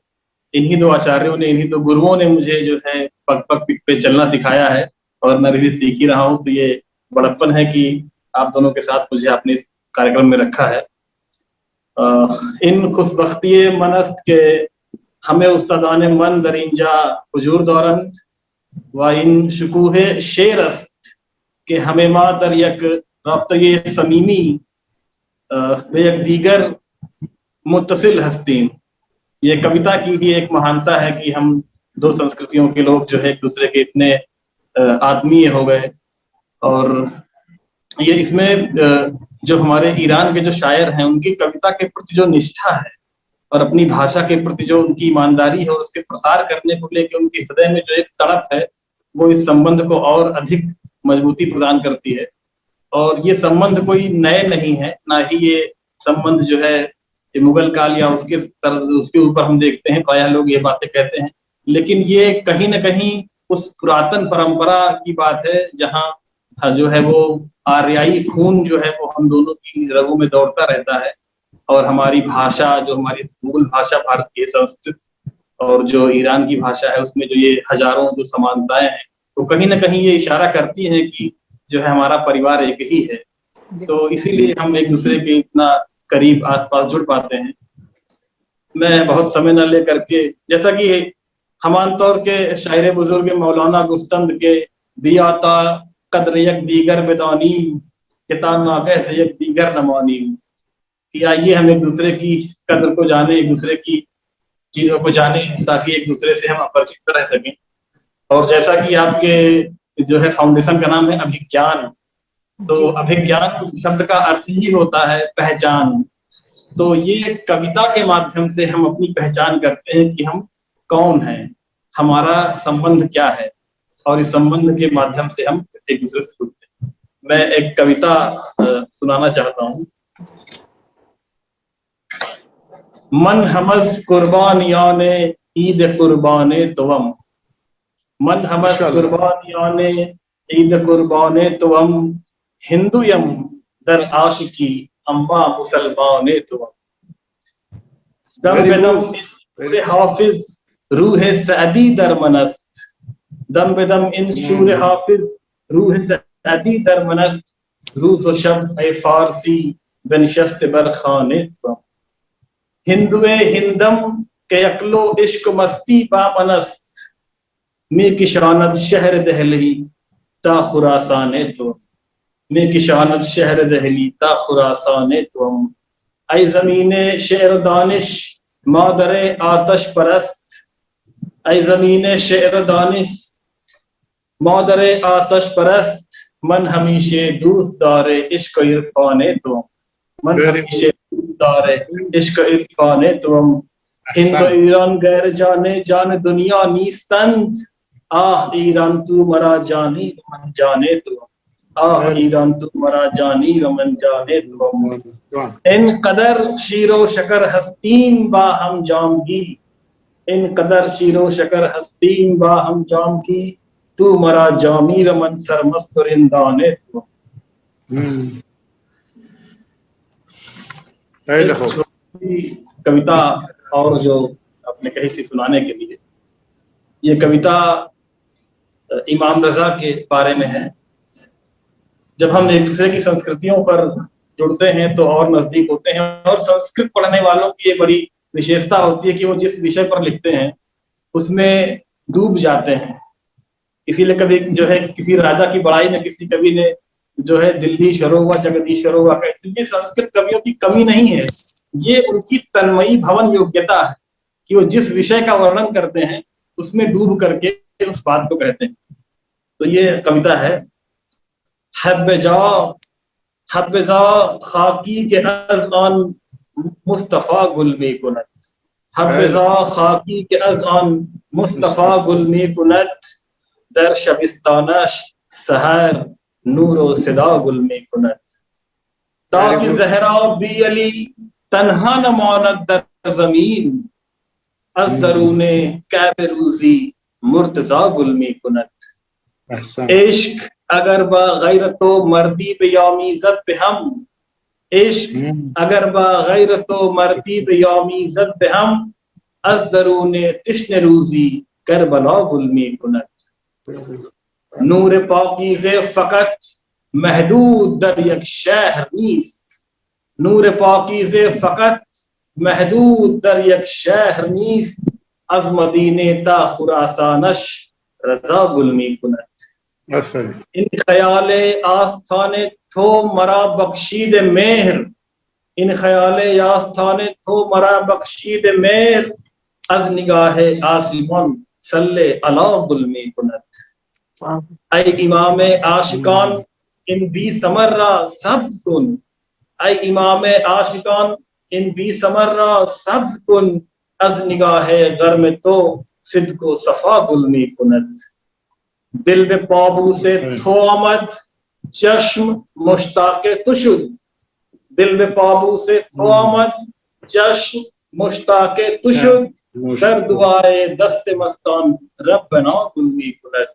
S8: इन्हीं दो आचार्यों ने, इन्हीं दो गुरुओं ने मुझे जो है पग पग पे चलना सिखाया है, और मैं भी सीख ही रहा हूँ. तो ये बड़प्पन है कि आप दोनों के साथ मुझे अपने इस कार्यक्रम में रखा है. इन खुशबख्ती मनस्त के हमें उस्तादान मन दरिंजा हुजूर दौरंद व इन शुकूहे शेरस्त के हमें मा दर यक रब्त ये समीमी बेयक दीगर मुत्तसिल हस्तीन. ये कविता की ही एक महानता है कि हम दो संस्कृतियों के लोग जो है एक दूसरे के इतने आत्मीय हो गए. और ये इसमें जो हमारे ईरान के जो शायर हैं, उनकी कविता के प्रति जो निष्ठा है और अपनी भाषा के प्रति जो उनकी ईमानदारी है, और उसके प्रसार करने को लेकर उनके हृदय में जो एक तड़प है, वो इस संबंध को और अधिक मजबूती प्रदान करती है. और ये संबंध कोई नए नहीं है, ना ही ये संबंध जो है ये मुगल काल या उसके ऊपर हम देखते हैं, प्रायः लोग ये बातें कहते हैं, लेकिन ये कहीं न कहीं उस पुरातन परंपरा की बात है जहाँ जो है वो आर्याई खून जो है वो हम दोनों की रगों में दौड़ता रहता है. और हमारी भाषा, जो हमारी मूल भाषा भारतीय संस्कृत और जो ईरान की भाषा है, उसमें जो ये हजारों जो समानताएं हैं, तो कहीं ना कहीं ये इशारा करती हैं कि जो है हमारा परिवार एक ही है. तो इसीलिए हम एक दूसरे के इतना करीब आसपास जुड़ पाते हैं. मैं बहुत समय न लेकर के, जैसा कि हम आमतौर के शायर बुजुर्ग मौलाना गुस्तंद के दिया ता कद्र यक दीगर बेदानीम किताब नाक़े से यक दीगर नमानीम, कि आइए हम एक दूसरे की कद्र को जाने, एक दूसरे की चीजों को जाने, ताकि एक दूसरे से हम अपरिचित रह सकें. और जैसा कि आपके जो है फाउंडेशन का नाम है अभिज्ञान, तो अभिज्ञान शब्द का अर्थ ही होता है पहचान. तो ये कविता के माध्यम से हम अपनी पहचान करते हैं कि हम कौन हैं, हमारा संबंध क्या है, और इस संबंध के माध्यम से हम एक दूसरे से जुड़ते हैं. मैं एक कविता सुनाना चाहता हूँ. मन हमज कुर्बानियाने ईद कुर्बाने तुवम, मन हमज कुर्बानियाने ईद कुर्बाने तुवम, हिंदुयम दर आशिकी अम्मा मुसलमाने तुवम. दम बेदम इन हाफिज रूह सअदी दर मनस्त, दम बेदम इन शूर हाफिज रूह सअदी दर मनस्त, रूह व शब ए फारसी बनशस्त बर खाने तुवम. हिंदुए हिंदम के अकलो इश्क मस्ती बामनस्त, मी किशानत शहर दहली ता खुरासाने तो, मी किशानत शहर दहली ता खुरासाने तुम, ऐ ज़मीने शेर दानिश मादरे आतश परस्त, ऐ ज़मीने शेर दानिश मादरे आतश परस्त, मन हमीशे दूस्त दारे इश्क इरफाने तुम, मन हमीशे दूस्त दारे इश्क इरफाने तुम, हिंद ईरान गैर जाने जान दुनिया नीस्तंद, आह ईरान तू मरा जानी मन जाने तुम, आह ईरान तू मरा जानी मन जाने तुम, इन कदर शीरो शकर हस्तीन बा हम जामगी, इन कदर शीरो शकर हस्तीन बा हम जामगी, तू मरा जामी रमन सरमस्त रिंदाने तुम। कविता और जो आपने कही थी सुनाने के लिए, ये कविता इमाम रजा के बारे में है। जब हम एक दूसरे की संस्कृतियों पर जुड़ते हैं तो और नजदीक होते हैं, और संस्कृत पढ़ने वालों की ये बड़ी विशेषता होती है कि वो जिस विषय पर लिखते हैं उसमें डूब जाते हैं। इसीलिए कभी जो है किसी राजा की बड़ाई में किसी कवि ने जो है दिल्लीश्वरो व जगदीश्वरो व, क्योंकि संस्कृत कवियों की कमी नहीं है, ये उनकी तन्मयी भवन योग्यता है कि वो जिस विषय का वर्णन करते हैं उसमें डूब करके उस बात को कहते हैं। तो ये कविता है, हब्बजा खाकी के अज़ान मुस्तफा गुल में कुनत, हब्बजा खाकी के अज़ान मुस्तफा गुल में कुनत, दर शबिस्तानश सहर नूरो सिदा गुल में कुनत, ताकि जहरा बी अली तन्हा न मानत दर जमीन, अज दरूने कैबरूजी मुर्तजा गुल में कुनत, इश्क अगर बा गैरतो मर्दी पे यामीज़त पे हम, इश्क अगर बा गैरतो मर्दी पे यामीज़त पे हम, अज दरूने तिश्न रूजी करबला गुल में कुनत, नूर पाकीज़े फ़कत महदूद दर यक शहर नीस्त, नूर पाकीज़े फ़कत महदूद दर यक शहर नीस्त, अज़ मदीने ता खुरासानश रज़ा गुल में कुनत, इन ख्याले आस्थाने थो मरा बख्शीद मेहर, इन ख्याले आस्थाने थो मरा बख्शीद मेहर, अज़ निगाहे आसिमान सल्ले अला गुल में कुनत, ऐ इमामे आशिकान इन बी समर्रा सब्ज़ कुन, ऐ इमामे आशिकान इन बी समर्रा सब्ज़ कुन, अज़ निगाहे गर्म तो सिद्को सफा गुल में कुनत, दिल बे पाबू से थो आमद चश्म मुश्ताके तुशुद, दिल बे पाबू से थो आमद चश्म मुश्ताके तुशुद, दर दुआए दस्ते मस्तान रब्बना गुल में कुनत,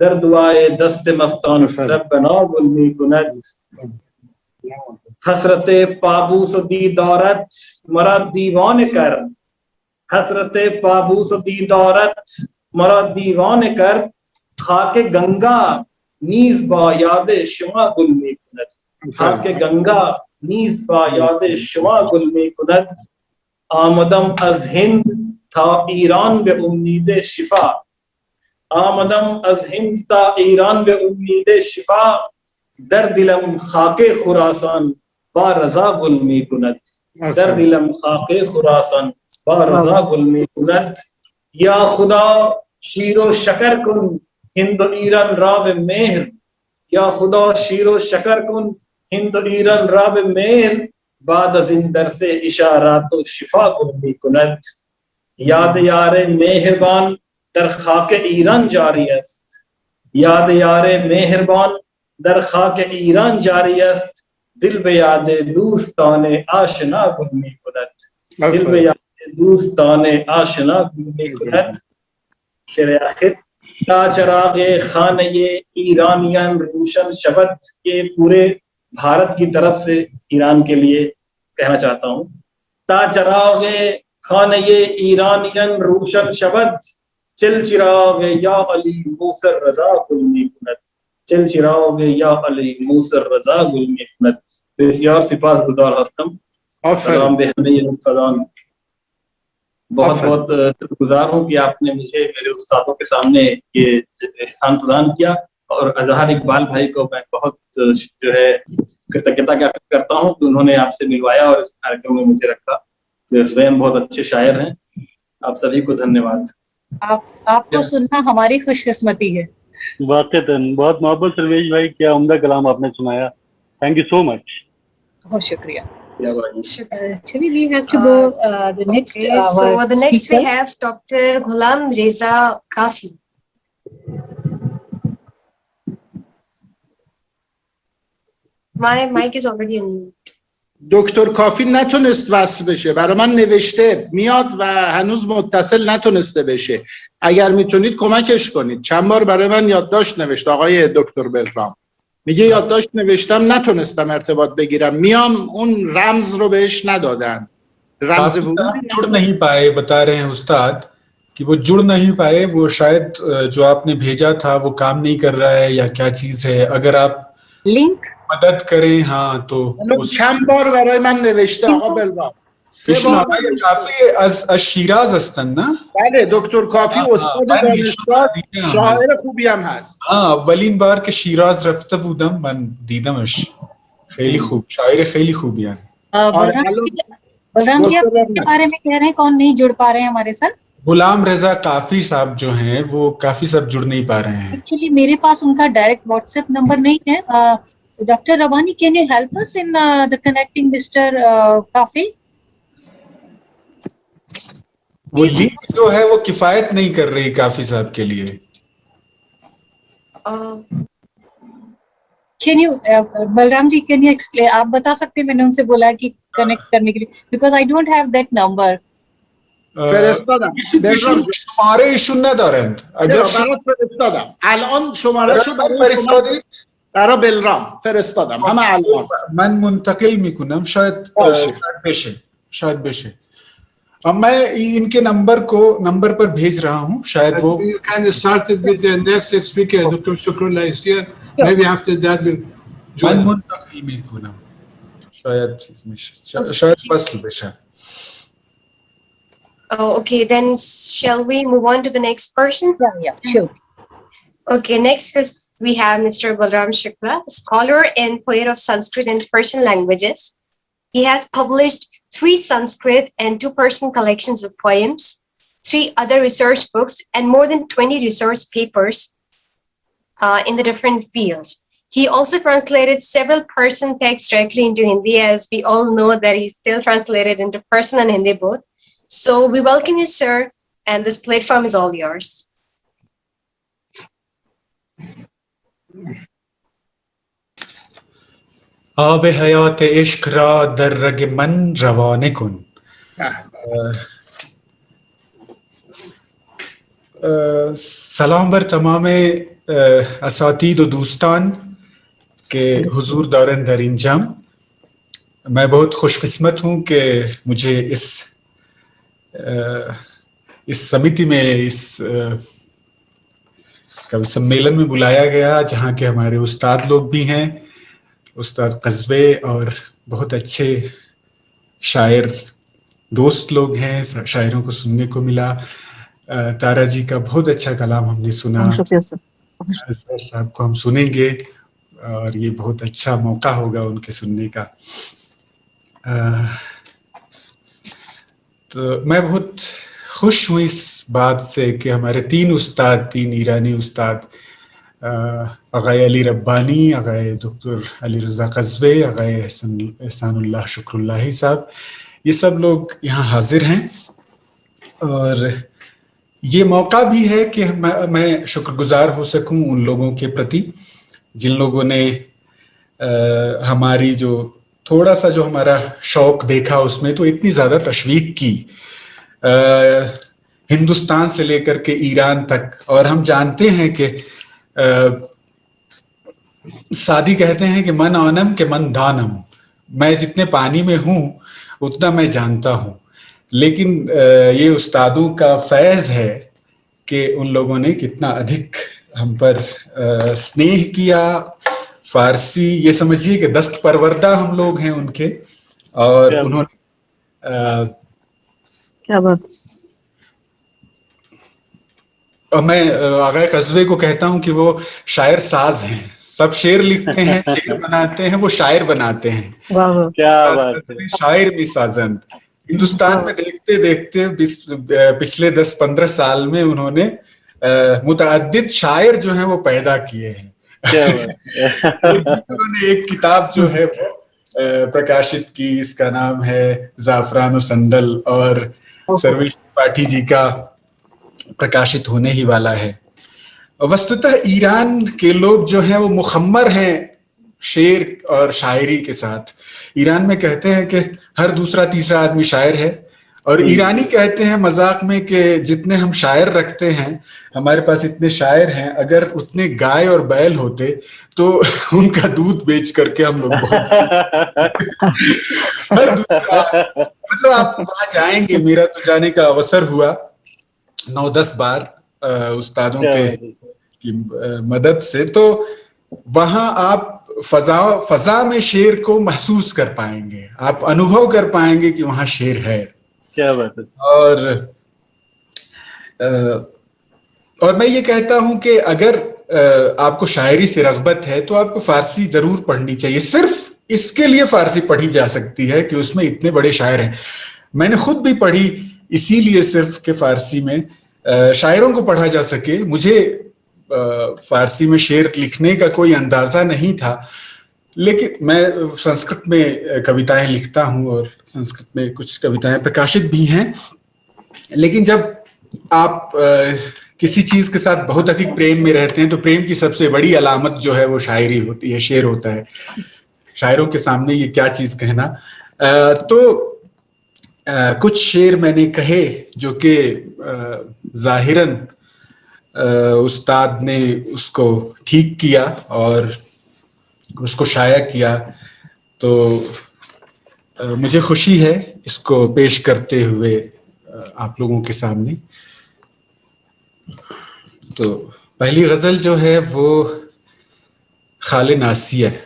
S8: दर दुआए दस्ते मस्तान रब्बना गुल में कुनत, हसरते पाबूस दीदारत मरा दीवान कर, हसरते पाबूस दीदारत मरा दीवान कर, खाके गंगा नीज बा यादे शुमा गुल में कुनत, खाके गंगा नीज बा यादे शुमा गुल में कुनत, आमदम अज हिंद था ईरान बे उम्मीदे शिफा, आमदम अज हिंद था ईरान बे उम्मीदे शिफा, दर दिलम खाके खुरासान बा रजा गुल में कुनत, दर दिलम खाके खुरासान बा रजा गुल में कुनत, या खुदा शीरो शकर कुन हिंद ईरान राब मेहर, या खुदा शीरो शकर कुन हिंद ईरान राब मेहर, बाद जिंदर से इशारातो शिफा गुल में कुनत, याद यारे मेहरबान दर खाके ईरान जारी است, याद यारे मेहरबान दर खाके ईरान जारी است, दिल बे यादे दोस्ताने आशना गुल में कुनत, दिल बे यादे दोस्ताने आशना गुल में कुनत। शेर आखिर, ता चरागे खाने ईरानियन रोशन शबद, के पूरे भारत की तरफ से ईरान के लिए कहना चाहता हूँ, ता चरागे खाने ईरानियन रोशन शबद, चिल चिरागे या अली मूसर रजा गुल में कुनत, चिल चिरागे या अली मूसर रजा गुल में कुनत। बेसियार सिपास गुजार हस्तम, सलाम बे हमें सलाम बहुत बहुत शुक्रगुजार हूँ कि आपने मुझे मेरे उस्तादों के सामने ये स्थान प्रदान किया, और अजहर इकबाल भाई को मैं बहुत जो है कृतज्ञता ज्ञापित करता हूँ कि उन्होंने आपसे मिलवाया और इस कार्यक्रम में मुझे रखा। वे स्वयं बहुत अच्छे शायर हैं। आप सभी को धन्यवाद।
S3: आपको सुनना हमारी खुशकिस्मती है।
S6: वाकईतन बहुत मोहब्बत सर्वेश भाई, क्या उम्दा कलाम आपने सुनाया। Thank you so much.
S3: बहुत शुक्रिया।
S1: Sure.
S3: Actually, we have to go the next.
S1: Okay, so the next we
S3: speaker.
S1: have Dr. Ghulam Reza Kafi. My mic is already on mute.
S5: دکتر کافی نتونست وصل بشه، برای من نوشته میاد و هنوز متصل نتونسته بشه. اگر میتونید کمکش کنید. چند بار برای من یادداشت نوشت آقای دکتر بلرام، میگه یادداشت نوشتم نتونستم ارتباط بگیرم، میام اون رمز رو بهش ندادن. رمز
S7: जुड़ नहीं पाए, बता रहे हैं उस्ताद कि वो जुड़ नहीं पाए, वो शायद जो आपने भेजा था वो काम नहीं कर रहा है या क्या चीज है. अगर आप
S3: लिंक
S7: मदद करें हाँ तो
S5: چند بار برای من نوشته آقا بلرام، 3 بار.
S7: काफी از شیراز هستن نه؟
S5: بله دکتر کافی استاد دانشگاه، شاعر خوبی هم هست.
S7: اولین بار که شیراز رفته بودم من دیدمش. خیلی خوب، شاعر خیلی خوبی हैं.
S3: बलराम जी, आप के बारे में कह रहे हैं कौन नहीं जुड़ पा रहे हैं हमारे साथ?
S7: गुलाम रजा काफी साहब जो हैं वो काफी सब जुड़ नहीं पा रहे हैं.
S3: एक्चुअली मेरे पास उनका डायरेक्ट व्हाट्सएप नंबर नहीं है. Doctor Rabbani, can you help us in the connecting mister Kafi?
S7: वो लिंक जो है वो किफायत नहीं कर रही काफी साहब के लिए.
S3: Can you, Balram ji, can you explain? आप बता सकते हैं, मैंने उनसे बोला कि कनेक्ट करने के लिए, because I don't have that number.
S7: شماره ایشون ندارند. اگر
S5: برات فرستادم الان شمارهشو برای بلرام فرستادم، همه الان
S7: من منتقل میکنم. شاید بشه. अब मैं इनके नंबर पर भेज रहा हूँ. शायद वो
S2: You can start it with the next speaker. Dr. Shukrullah is here. Maybe after that we'll join.
S7: من منتقل میکنم. شاید فصل بشه.
S1: Okay, then shall we move on to the next person?
S3: Yeah, sure.
S1: Okay, next we have Mr. Balram Shukla, scholar and poet of Sanskrit and Persian languages. He has published 3 Sanskrit and 2 Persian collections of poems, 3 other research books, and more than 20 research papers in the different fields. He also translated several Persian texts directly into Hindi, as we all know that he's still translated into Persian and Hindi both. So we welcome you, sir, and this platform is all yours.
S7: آب حیات عشق را در رگ من روانه کن. سلام بر تمام اساتید و دوستان के हुजूर दौरन दर इन जम. मैं बहुत खुशकिस्मत हूँ कि मुझे इस समिति में, इस कवि सम्मेलन में बुलाया गया, जहाँ के हमारे उस्ताद लोग भी हैं, उस्ताद कस्बे, और बहुत अच्छे शायर दोस्त लोग हैं. शायरों को सुनने को मिला. तारा जी का बहुत अच्छा कलाम हमने सुना. अजहर साहब को हम सुनेंगे और ये बहुत अच्छा मौका होगा उनके सुनने का. तो मैं बहुत खुश हूँ इस बात से कि हमारे 3 ईरानी उस्ताद, आगाए अली रब्बानी, आगाए डॉक्टर अली रजा कस्बे, आगाए एहसानुल्लाह शुक्रुल्लाही साहब, ये सब लोग यहाँ हाजिर हैं. और ये मौका भी है कि मैं शुक्रगुजार हो सकूं उन लोगों के प्रति जिन लोगों ने हमारी जो थोड़ा सा जो हमारा शौक देखा उसमें तो इतनी ज़्यादा तशवीक की, हिंदुस्तान से लेकर के ईरान तक. और हम जानते हैं कि सादी कहते हैं कि मन आनम के मन दानम. मैं जितने पानी में हूँ उतना मैं जानता हूँ, लेकिन ये उस्तादों का फैज़ है कि उन लोगों ने कितना अधिक हम पर स्नेह किया. फारसी, ये समझिए कि दस्त परवरदा हम लोग हैं उनके. और उन्होंने
S4: क्या बात.
S7: और मैं आगा कस्बे को कहता हूं कि वो शायर साज हैं, सब शेर लिखते हैं, शेर बनाते हैं, वो शायर बनाते हैं।
S4: वाह वाह,
S6: क्या बात है।
S7: शायर भी साजंद। हिंदुस्तान में देखते देखते पिछले 10-15 साल में उन्होंने मुतअद्दिद शायर जो हैं वो पैदा किए हैं।
S6: क्या बात
S7: उन्होंने एक किताब जो है वो प्रकाशित की, इसका नाम है जाफरान और संदल, और सर्वेश त्रिपाठी जी का प्रकाशित होने ही वाला है। वस्तुतः ईरान के लोग जो हैं वो मुखम्मर हैं शेर और शायरी के साथ। ईरान में कहते हैं कि हर दूसरा तीसरा आदमी शायर है, और ईरानी कहते हैं मजाक में कि जितने हम शायर रखते हैं, हमारे पास इतने शायर हैं, अगर उतने गाय और बैल होते तो उनका दूध बेच करके हम लोग बहुत हर दूसरा, मतलब आप वहां जाएंगे, मेरा तो जाने का अवसर हुआ 9-10 बार उस्तादों की मदद से, तो वहां आप फजा में शेर को महसूस कर पाएंगे, आप अनुभव कर पाएंगे कि वहां शेर है।
S6: क्या बात है।
S7: और मैं ये कहता हूं कि अगर आपको शायरी से रग़बत है तो आपको फारसी जरूर पढ़नी चाहिए। सिर्फ इसके लिए फारसी पढ़ी जा सकती है कि उसमें इतने बड़े शायर हैं। मैंने खुद भी पढ़ी इसीलिए सिर्फ कि फारसी में शायरों को पढ़ा जा सके। मुझे फारसी में शेर लिखने का कोई अंदाजा नहीं था, लेकिन मैं संस्कृत में कविताएं लिखता हूं और संस्कृत में कुछ कविताएं प्रकाशित भी हैं। लेकिन जब आप किसी चीज के साथ बहुत अधिक प्रेम में रहते हैं तो प्रेम की सबसे बड़ी अलामत जो है वो शायरी होती है, शेर होता है। शायरों के सामने ये क्या चीज कहना। कुछ शेर मैंने कहे जो कि जाहिरन उस्ताद ने उसको ठीक किया और उसको शाया किया, तो मुझे खुशी है इसको पेश करते हुए आप लोगों के सामने। तो पहली गजल जो है वो खाले नासिया है।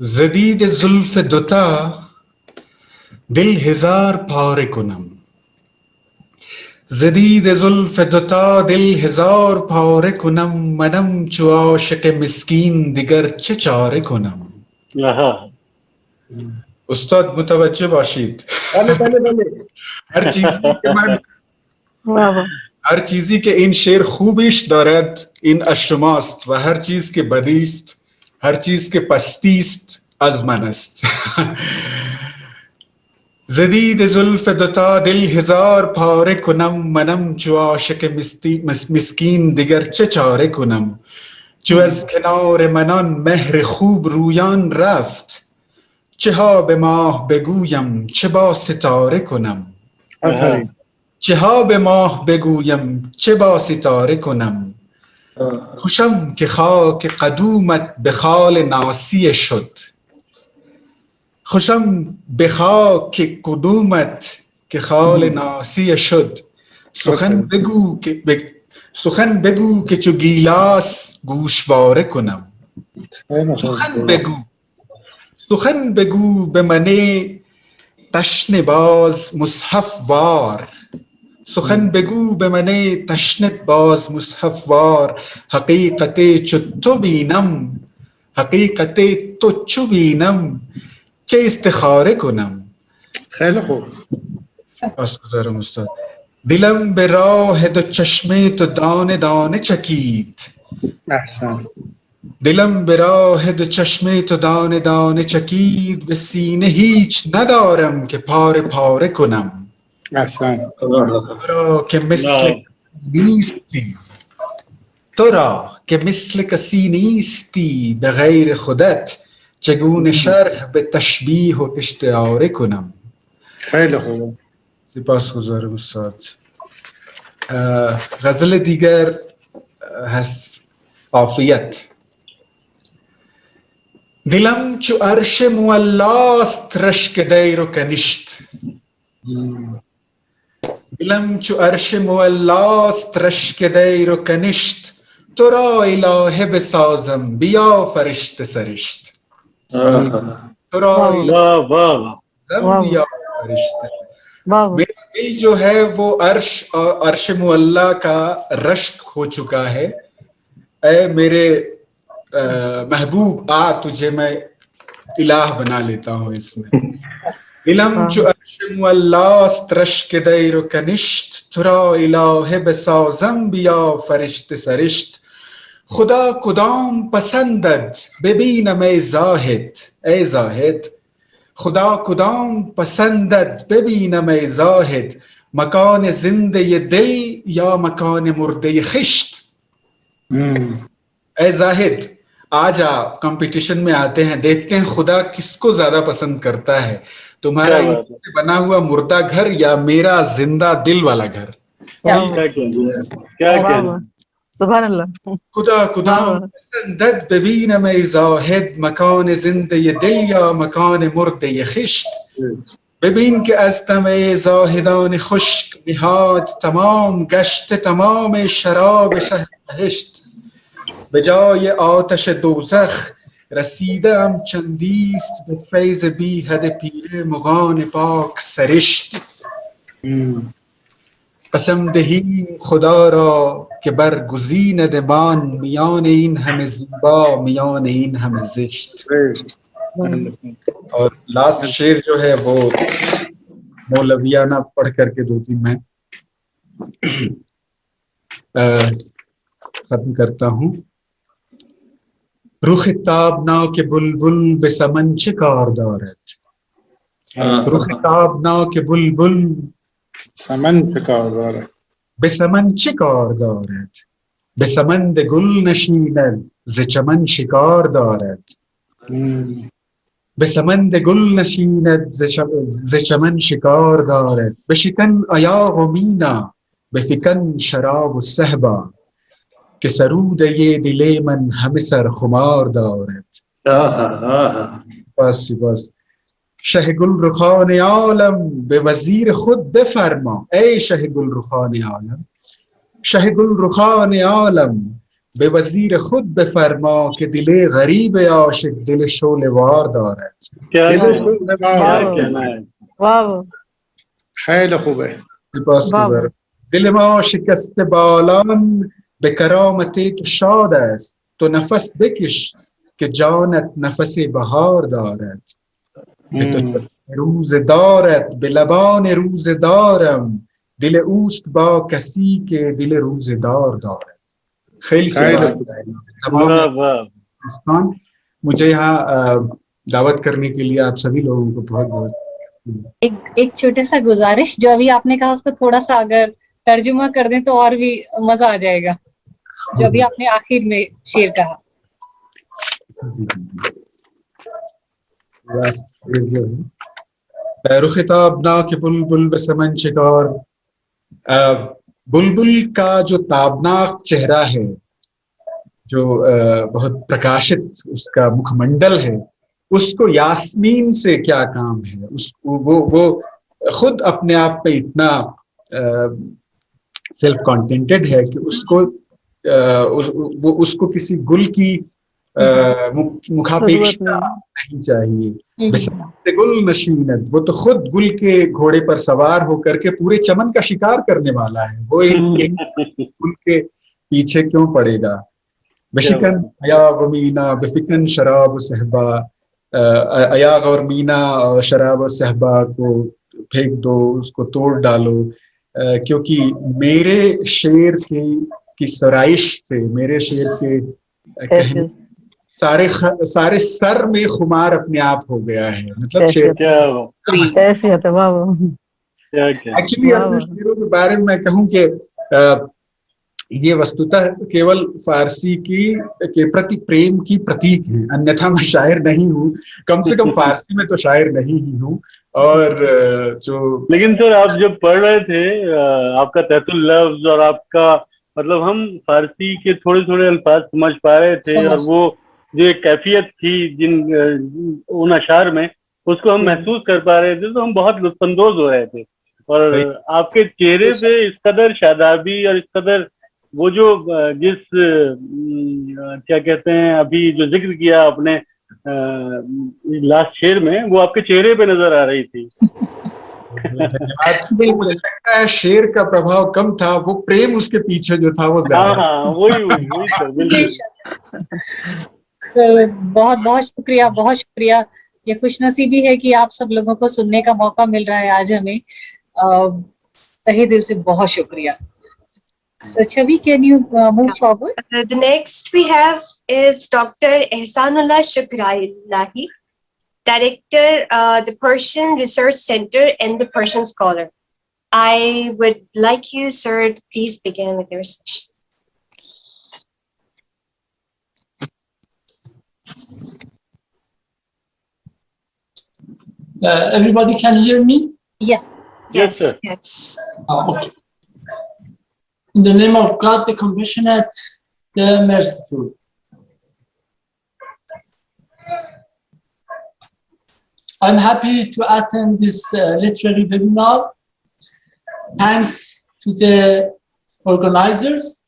S7: जदीद जुल्फ दुता दिल हजार पारे कुनम, जदीद जुल्फ दुता दिल हजार पारे कुनम, मनम चुआशक मिस्कीन दिगर चे चारे कुनम। उस्ताद मुतवज्जो बाशिद। हर चीज़ी के इन शेर खूबिश दौरद इन अशमास्त व हर चीज के बदीस्त हर चीज के पस्तीस्त अजमनस्त। जदीद जुल्फ दुता दिल हजार पारे कुनम, मनम चुआशक मिस्कीन दिगर चे चारे कुनम। चु अज किनार मनन मेहर खूब रूयान रफ्त, चहा बे माह बेगूयम चे बा सितारे कुनम। चहा बे माह बेगूयम चे बा सितारे कुनम। खुशम के खाक कदूमत बेखाल नासी शुद, खुशम बेखाक कदूमत के खाल नासी शुद। सुखन बेगू के चु गिलास गूशवारे कुनम। सुखन बेगू बेमने तश्न बाज मुसहफ वार, सुखन बेगू बेमने तश्नत बाज मुसहफ वार। हकीकते चुत्तु बीनम, हकीकते तुच्छु बीनम चे इस्तिखारे कुनम।
S5: خیلی خوب.
S7: असगुजारम उस्ताद। दिलम बेराह दो चश्मे तो दाने दाने चकीत,
S5: احسن.
S7: दिलम बेराह दो चश्मे तो दाने दाने चकीत। बे सीने हीच नदारम के पारे पारे कुनम।
S5: احسن.
S7: तोरा के मिस्ल नीस्ती, तोरा के मिस्ल कसी नीस्ती बगैर खुदत चगून शरह बे तशबीह व इश्तिआरे कुनम।
S5: خیلی خوب.
S7: سپاسگزارم استاد. غزل دیگر هست عافیت. دلم چو عرش مولاست رشک دیر و کنشت، دلم چو عرش مولاست رشک دیر و کنشت. تو را الهه بسازم بیا فرشته سرشت، تو را الهه بسازم بیا فرشته.
S4: वाह वाह।
S7: मेरा दिल जो है वो अर्श और अर्श मुअल्ला का रश्क हो चुका है। ऐ मेरे महबूब आ, तुझे मैं इलाह बना लेता हूँ इसमें। इलम चु अर्श मुअल्लास्त रश्क दैर कनिश्त तुरा इलाहे बसाज़म बिया फरिश्त सरिश्त। खुदा कुदाम पसंदद बेबीनम ए जाहिद खुदा कुदाम पसंदद बेबीनम ए जाहिद मकान जिंदे ये दिल या मकान मुर्दे खिश्त। ए जाहिद आज आप कंपटीशन में आते हैं, देखते हैं खुदा किसको ज्यादा पसंद करता है, तुम्हारा
S6: क्या बात है।
S7: ईंट से बना हुआ मुर्दा घर या मेरा जिंदा दिल वाला घर।
S6: क्या कहना, क्या
S4: वाह
S6: कहना।
S4: वाह, सुभान अल्लाह।
S7: खुदा कुदाम
S4: वाह।
S7: पसंदद बेबीनम ए जाहिद मकान जिंदे ये दिल या मकान मुर्दे खिश्त। ببین که از دم زاهدان خشک نهاد تمام گشت تمام شراب شهر بهشت. به جای آتش دوزخ رسیدم چندیست به فیض بی حد پیر مغان پاک سرشت. قسم دهیم خدا را که برگزیندمان میان این همه زیبا میان این همه زشت. और लास्ट शेर जो है वो मौलवियाना पढ़ करके 2-3 मैं खत्म करता हूँ। रुख ताबना के बुलबुल बेसमन चिकार दारत। रुख ताबना के बुलबुल
S5: समन चिकार
S7: बेसमन चिकार दारत बेसमंद गुल नशीनद ज चमन शिकार दारत। بسمند گل نشیند ز چمن شکار دارد. بشکن ایاغ و مینا بفکن شراب و صهبا که سرود یه دل من همه سر خمار دارد. بس شه گل رخان عالم به وزیر خود بفرما. ای شه گل رخان عالم، شه گل رخان عالم به وزیر خود بفرما که دل غریب عاشق دل شعله وار دارد.
S6: क्या
S4: वाह
S6: कहना है।
S4: वाह
S5: خیلی خوبه.
S4: वाह
S7: دل ما شکست بالان به کرامت تو شاد است. تو نفس بکش که جانت نفس بهار دارد. به تو روز دارد به لبان روز دارم. دل اوست با کسی که دل روز دار دارد. خیلی तमाम
S6: वाह वाह।
S7: दोस्तों, मुझे यहाँ दावत करने के लिए आप सभी लोगों को बहुत बहुत
S3: एक छोटा सा गुजारिश, जो अभी आपने कहा उसको थोड़ा सा अगर तर्जुमा कर दें तो और भी मजा आ जाएगा, जो अभी आपने आखिर में शेर कहा।
S7: रुख ताबना के बुलबुल बेसमन शिकार। बुलबुल का जो ताबनाक चेहरा है, जो बहुत प्रकाशित उसका मुखमंडल है, उसको यास्मीन से क्या काम है। उसको वो खुद अपने आप पे इतना सेल्फ कॉन्टेंटेड है कि उसको किसी गुल की मुखापेक्षा नहीं चाहिए। गुल नशीनत, वो तो खुद गुल के घोड़े पर सवार होकर के पूरे चमन का शिकार करने वाला है। वो एक गुल के पीछे क्यों पड़ेगा। बशिकन अया मीना बेफिकन शराब सहबा। अया और मीना और शराब और सहबा को फेंक दो, उसको तोड़ डालो, क्योंकि मेरे शेर की सराइश से, मेरे शेर के सारे सर में खुमार अपने आप हो गया है। मतलब एक्चुअली अपने शेरों के बारे में मैं कहूँ कि ये वस्तुतः केवल फारसी के प्रति प्रेम की प्रतीक है, अन्यथा मैं शायर नहीं हूँ। कम से कम फारसी में तो शायर नहीं ही हूँ। और जो
S6: लेकिन सर आप जब पढ़ रहे थे, आपका तहतुल लफ्ज और आपका मतलब हम फारसी के थोड़े थोड़े अल्फाज समझ पा रहे थे, और वो जो एक कैफियत थी उन अशार में, उसको हम महसूस कर पा रहे थे, तो हम बहुत लुत्फानंदोज हो रहे थे। और आपके चेहरे पे इस कदर शादाबी और इस कदर वो जो जिस क्या कहते हैं अभी जो जिक्र किया आपने लास्ट शेर में, वो आपके चेहरे पे नजर आ रही थी।
S7: धन्यवाद। वो मुझे लगता है शेर का प्रभाव कम था, वो प्रेम उसके पीछे जो था वो
S6: हाँ
S7: ज्यादा।
S6: हाँ वही सर बिल्कुल।
S3: सर बहुत बहुत शुक्रिया, बहुत शुक्रिया। ये खुशनसीबी है कि आप सब लोगों को सुनने का मौका मिल रहा है आज हमें। तहे दिल से बहुत शुक्रिया। So Chavi, can you move forward?
S1: The next we have is Dr. Ehsanullah Shukrailahi, Director, the Persian Research Center and the Persian Scholar. I would like you, sir, to please begin with your session.
S9: Everybody can hear me?
S3: Yeah.
S6: Yes, sir.
S1: Yes.
S9: Okay. In the name of God, the compassionate, the merciful. I'm happy to attend this literary webinar. Thanks to the organizers.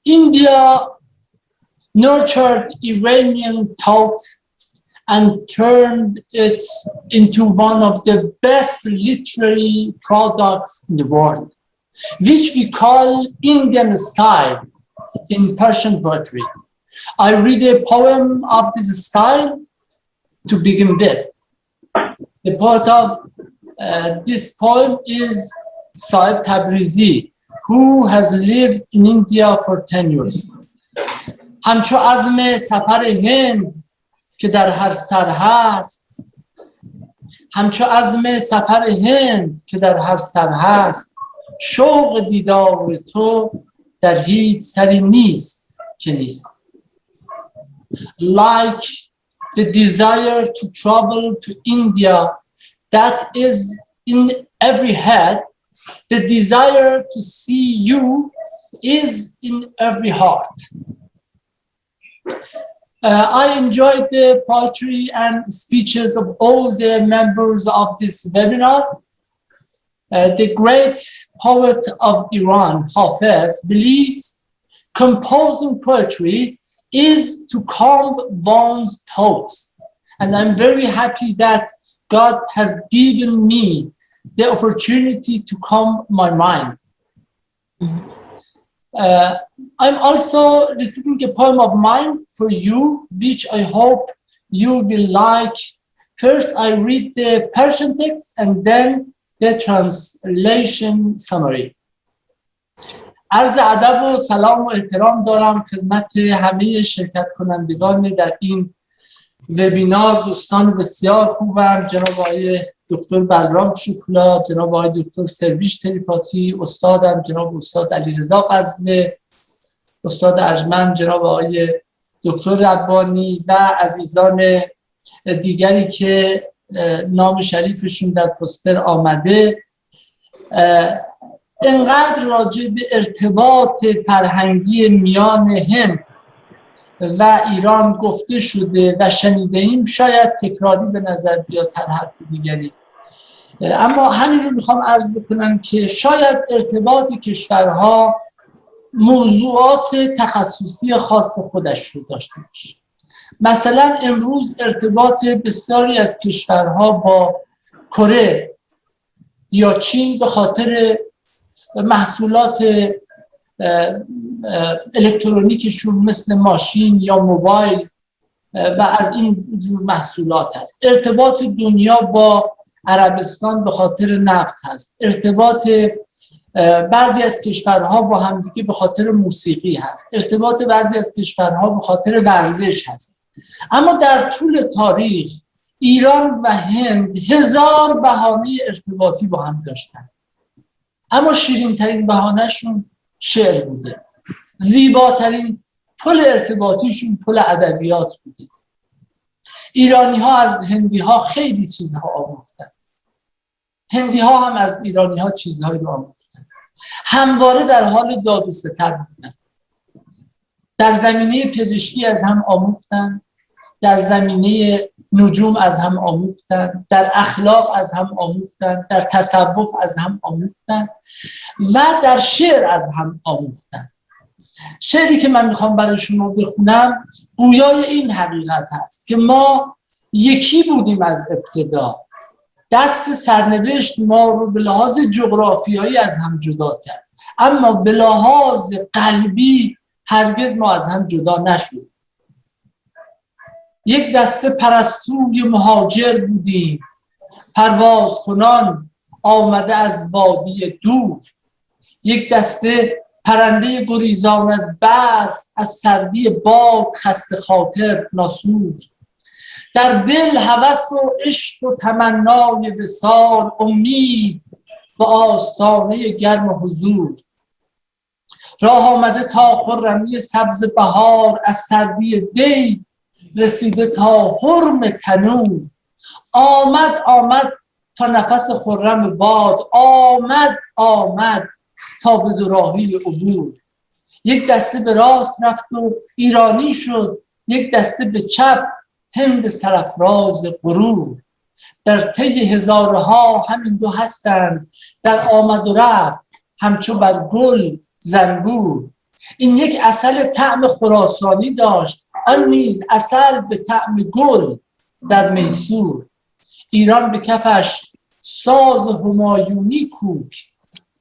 S9: India nurtured Iranian thought and turned it into one of the best literary products in the world, which we call Indian style in Persian poetry. I read a poem of this style to begin with. The poet of this poem is Sahib Tabrizi, who has lived in India for 10 years. همچو عزم سفر هند که در هر سر هست، همچو عزم سفر هند که در هر سر هست، شوق دیدار تو در هیچ سری نیست که نیست. Like the desire to travel to India that is in every head, the desire to see you is in every heart. I enjoyed the poetry and speeches of all the members of this webinar. The great poet of Iran, Hafiz, believes composing poetry is to calm one's thoughts. And I'm very happy that God has given me the opportunity to calm my mind. I'm also reciting a poem of mine for you, which I hope you will like. First, I read the Persian text and then the translation summary. عرض ادب و سلام و احترام دارم خدمت همه شرکت کنندگان در این وبینار. دوستان بسیار خوبم، جناب آقای دکتر بلرام شکلا، جناب آقای دکتر سرویش تریپاتی، استادم جناب استاد علیرضا قزوه، استاد ارجمند جناب آقای دکتر ربانی و عزیزان دیگری که نام شریفشون در پوستر آمده. اینقدر راجع به ارتباط فرهنگی میان هند و ایران گفته شده و شنیده ایم، شاید تکراری به نظر بیاد هر حرف دیگری، اما همین رو میخوام عرض بکنم که شاید ارتباط کشورها موضوعات تخصصی خاص خودش رو داشته باشه. مثلا امروز ارتباط بسیاری از کشورها با کره یا چین به خاطر محصولات الکترونیکشون مثل ماشین یا موبایل و از این جور محصولات هست. ارتباط دنیا با عربستان به خاطر نفت هست. ارتباط بعضی از کشورها با همدیگه به خاطر موسیقی هست. ارتباط بعضی از کشورها به خاطر ورزش هست. اما در طول تاریخ ایران و هند هزار بهانه ارتباطی با هم داشتن، اما شیرین ترین بهانه‌شون شعر بوده. زیباترین پل ارتباطیشون پل ادبیات بوده. ایرانی ها از هندی ها خیلی چیزها آموختن، هندی ها هم از ایرانی ها چیزهایی رو آموختن. همواره در حال داد و ستد بودن. در زمینه پزشکی از هم آموختن، در زمینه نجوم از هم آموختن، در اخلاق از هم آموختن، در تصوف از هم آموختن و در شعر از هم آموختن. شعری که من میخوام برای شما بخونم گویای این حقیقت هست که ما یکی بودیم از ابتدا، دست سرنوشت ما رو به لحاظ جغرافیایی از هم جدا کرد، اما به لحاظ قلبی هرگز ما از هم جدا نشد. یک دسته پرستوی مهاجر بودیم، پرواز کنان آمده از وادی دور. یک دسته پرنده گریزان از برف، از سردی باد خسته خاطر ناسور. در دل هوس و عشق و تمنای وصال، امید به آستانه گرم حضور. راه آمده تا خرمی سبز بهار، از سردی دی رسیده تا حرم تنور. آمد تا نفس خرم باد، آمد تا به دوراهی عبور. یک دسته به راست رفت و ایرانی شد، یک دسته به چپ هند سرافراز غرور. در طی هزارها همین دو هستند، در آمد و رفت همچو بر گل زنبور. این یک عسل طعم خراسانی داشت، آن نیز عسل به طعم گل در میسور. ایران به کفش ساز همایونی کوک،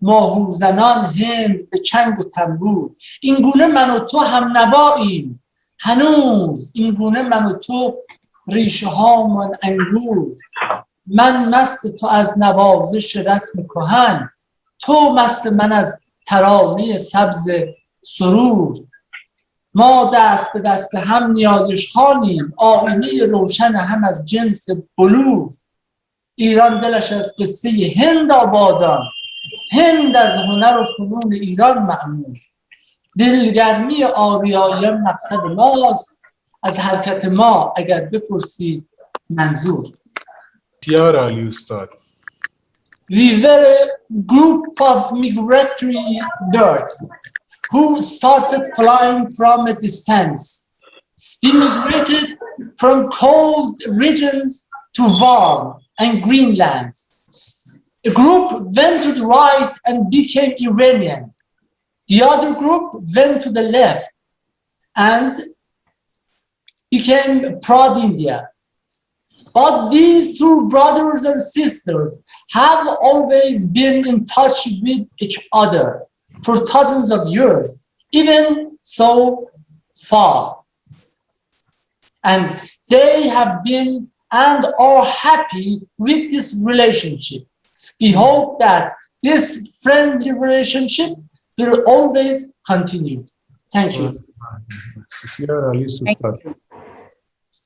S9: ماهور زنان هند به چنگ و تنبور. این گونه من و تو هم نواییم هنوز، این گونه من و تو ریشه هامان انگور. من مست تو از نوازش رسم کهن، تو مست من از ترانه سبز سرور. ما دست به دست هم نیایش خوانیم، آینه روشن هم از جنس بلور. ایران دلش از قصه هند آبادان، هند از هنر و فنون ایران مأمور. دلگرمی آریایان مقصد ماست، از حرکت ما اگر بپرسید منظور.
S7: بسیار عالی استاد.
S9: We were a group of migratory birds who started flying from a distance. We migrated from cold regions to warm and green lands. A group went to the right and became Iranian. The other group went to the left and became Proud India. But these two brothers and sisters have always been in touch with each other for thousands of years, even so far. And they have been and are happy with this relationship. We hope that this friendly relationship will always continue. Thank you.
S7: بسیار عالی استاد.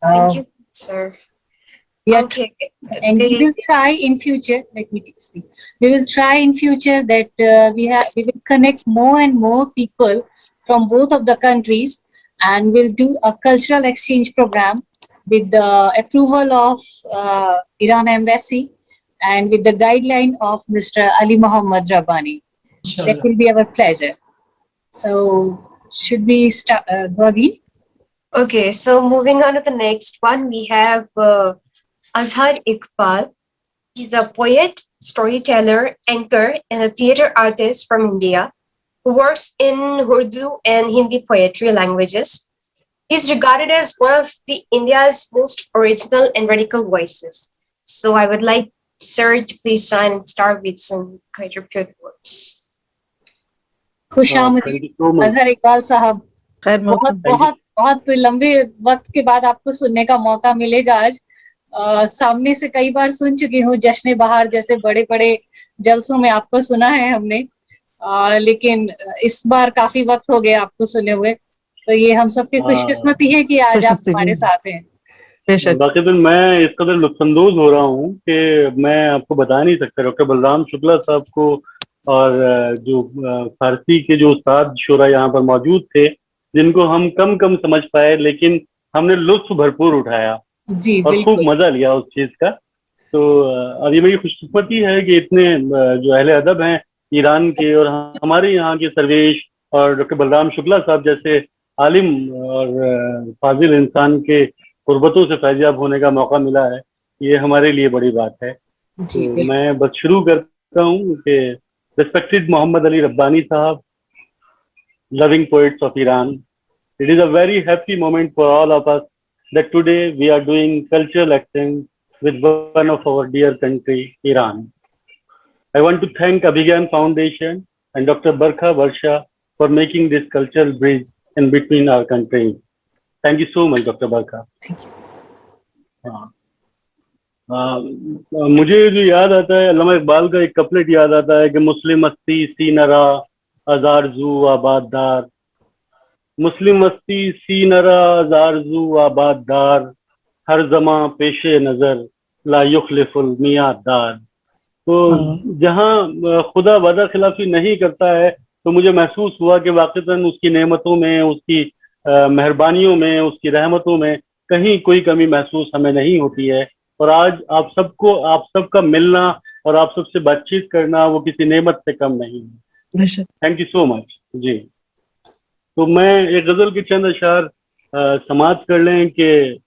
S1: Thank you, sir.
S3: Yeah.
S1: Okay.
S3: And we will try in future, let me speak. We will try in future that we will connect more and more people from both of the countries, and we'll do a cultural exchange program with the approval of Iran Embassy and with the guideline of Mr. Ali Muhammad Rabbani. That will be our pleasure. So should we start, go again?
S1: Okay, so moving on to the next one, we have Azhar Iqbal. He's a poet, storyteller, anchor, and a theater artist from India who works in Urdu and Hindi poetry languages. He's regarded as one of India's most original and radical voices. So I would like Sir to please sign and start with some gratitude words.
S3: खुश आमदीद
S6: Thank you so much.
S3: Azhar इकबाल साहब,
S4: खैर
S3: बहुत
S4: मौका
S3: बहुत बहुत लंबे वक्त के बाद आपको सुनने का मौका मिलेगा आज। सामने से कई बार सुन चुकी हूँ, जश्न बहार जैसे बड़े बड़े जलसों में आपको सुना है हमने, लेकिन इस बार काफी वक्त हो गया आपको सुने हुए, तो ये हम सबकी खुशकिस्मती है कि आज आप हमारे साथ हैं।
S4: बेशक
S6: बाकी तो मैं इस कदर लुत्फानंदोज हो रहा हूँ कि मैं आपको बता नहीं सकता। डॉक्टर बलराम शुक्ला साहब को और जो फारसी के जो उस्ताद शोरा यहाँ पर मौजूद थे, जिनको हम कम समझ पाए, लेकिन हमने लुत्फ भरपूर उठाया
S3: जी
S6: और खूब
S3: बिल्कुल।
S6: मजा लिया उस चीज का। तो और ये मेरी खुशकिस्मती है कि इतने जो अहले अदब हैं ईरान के और हमारे यहाँ के सर्वेश और डॉक्टर बलराम शुक्ला साहब जैसे आलिम और फाजिल इंसान के कुर्बतों से फैजाब होने का मौका मिला है, ये हमारे लिए बड़ी बात है।
S3: जी
S6: तो
S3: बिल्कुल।
S6: मैं बस शुरू करता हूँ कि respected Muhammad Ali Rabbani Sahab, loving poets of Iran, it is a very happy moment for all of us that today we are doing cultural exchange with one of our dear country, Iran. I want to thank Abhigyan Foundation and Dr. Barkha Varsha for making this cultural bridge in between our countries. Thank you so much, Dr. Barkha.
S3: Thank you.
S6: मुझे जो याद आता है, अल्लामा इकबाल का एक कपलेट याद आता है कि मुस्लिम मस्ती सी नरा अजारजू आबाददार, मुस्लिम मस्ती सी नरा अजारजू आबाददार, हर जमा पेशे नजर ला युखलिफुल मियादार। तो जहाँ खुदा वादा खिलाफी नहीं करता है तो मुझे महसूस हुआ कि वाक़ईतन उसकी नेमतों में, उसकी मेहरबानियों में, उसकी रहमतों में कहीं कोई कमी महसूस हमें नहीं होती है। और आज आप सबका मिलना और आप सबसे बातचीत करना वो किसी नेमत से कम नहीं है। थैंक यू सो मच जी। तो मैं एक गजल के चंद अशार समाप्त कर लें कि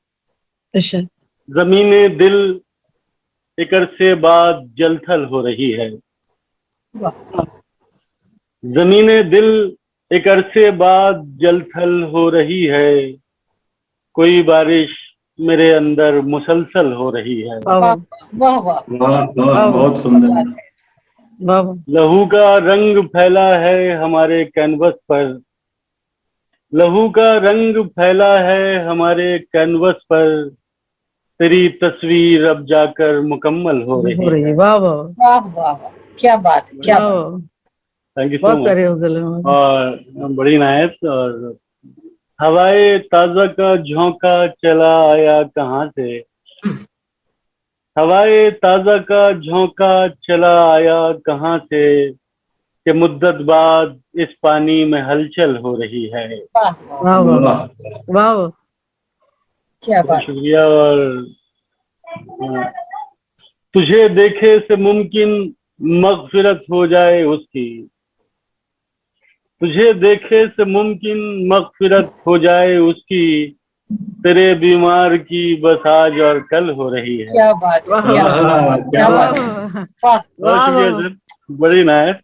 S6: जमीने दिल एक अरसे बाद जलथल हो रही है, जमीने दिल एक अरसे बाद जलथल हो रही है, कोई बारिश मेरे अंदर मुसलसल हो रही है।
S3: वाह वाह वाह,
S8: बहुत सुंदर।
S6: लहू का रंग फैला है हमारे कैनवस पर, लहू का रंग फैला है हमारे कैनवस पर, तेरी तस्वीर अब जाकर मुकम्मल हो रही है।
S3: वाह वाह वाह वाह, क्या बात, क्या बात।
S6: Thank you so much. और बड़ी नायत। और हवाए ताजा का झोंका चला आया कहाँ से, हवाए ताजा का झोंका चला आया कहाँ से, कि मुद्दत बाद इस पानी में हलचल हो रही है।
S3: वाह वाह वाह, क्या बात।
S6: शुक्रिया। और तुझे देखे से मुमकिन मगफिरत हो जाए उसकी, तुझे देखे से मुमकिन मगफिरत हो जाए उसकी, तेरे बीमार की बस आज और कल हो रही है।
S3: क्या बात, क्या बात।
S6: बहुत शुक्रिया सर, बड़ी नायत।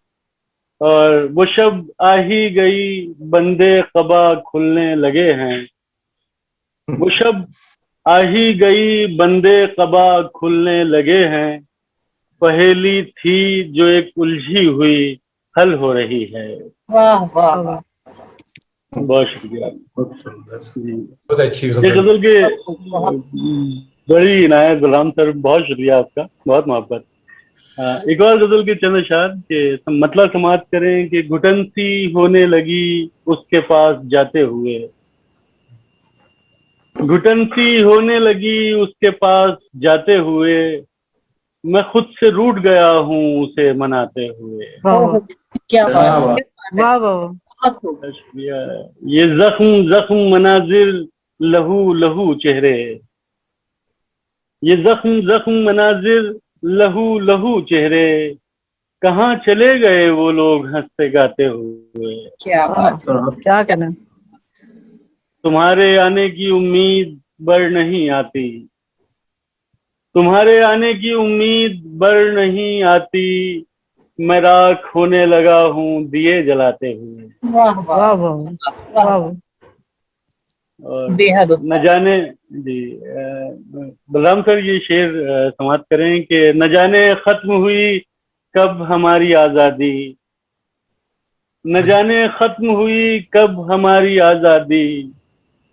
S6: और वो शब आ ही गई बंदे कबा खुलने लगे हैं, वो शब आ ही गई बंदे कबा खुलने लगे हैं, पहेली थी जो एक उलझी हुई हल हो रही है।
S3: वाह वाह वाह,
S6: बहुत शुक्रिया।
S8: बहुत सुंदर जी,
S7: बहुत अच्छी
S6: ये
S7: गजल।
S6: गजल के बड़ी इनायत गुलाम सर, बहुत शुक्रिया आपका, बहुत मोहब्बत। एक और गजल के चंद अशार के मतलब समाप्त करें कि घुटन सी होने लगी उसके पास जाते हुए, घुटन सी होने लगी उसके पास जाते हुए, मैं खुद से रूठ गया हूँ उसे मनाते हुए।
S3: क्या बात,
S4: वाह वाह।
S6: शुक्रिया। ये जख्म जख्म मनाजिर लहू लहू चेहरे, ये जख्म जख्म मनाजिर लहू लहू चेहरे, कहाँ चले गए वो लोग हंसते गाते हुए।
S3: क्या बात,
S4: क्या कहना।
S6: तुम्हारे आने की उम्मीद बढ़ नहीं आती, तुम्हारे आने की उम्मीद बढ़ नहीं आती, मैं राख होने लगा हूँ दिए जलाते हुए।
S3: वाह वाह वाह,
S6: और
S3: बेहद
S6: न जाने जी बलराम सर ये शेर समाप्त करें कि न जाने खत्म हुई कब हमारी आजादी, न जाने खत्म हुई कब हमारी आजादी,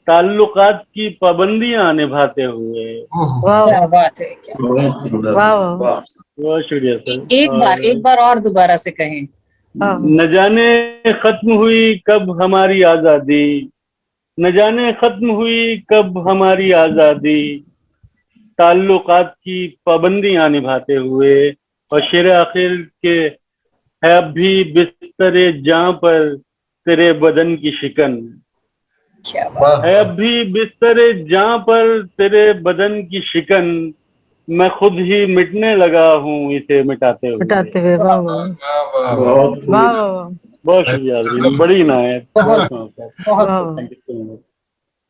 S6: ताल्लुकात की पाबंदियां निभाते हुए।
S3: क्या बात है, क्या
S8: बहुत सुंदर।
S6: बहुत शुक्रिया सर।
S3: एक बार और दोबारा से कहें।
S6: न जाने खत्म हुई कब हमारी आजादी, न जाने खत्म हुई कब हमारी आजादी, ताल्लुकात की पाबंदियां निभाते हुए। और शेर आखिर के है अब भी बिस्तरे जहां पर तेरे बदन की शिकन,
S3: क्या बात
S6: है अब भी बिस्तरे जहां पर तेरे बदन की शिकन, मैं खुद ही मिटने लगा हूँ इसे मिटाते हुए।
S4: वाह वाह
S8: बहुत
S4: वाह वाह।
S6: बहुत शुक्रिया, बड़ी नायत।
S3: बहुत
S6: थैंक यू सो मच।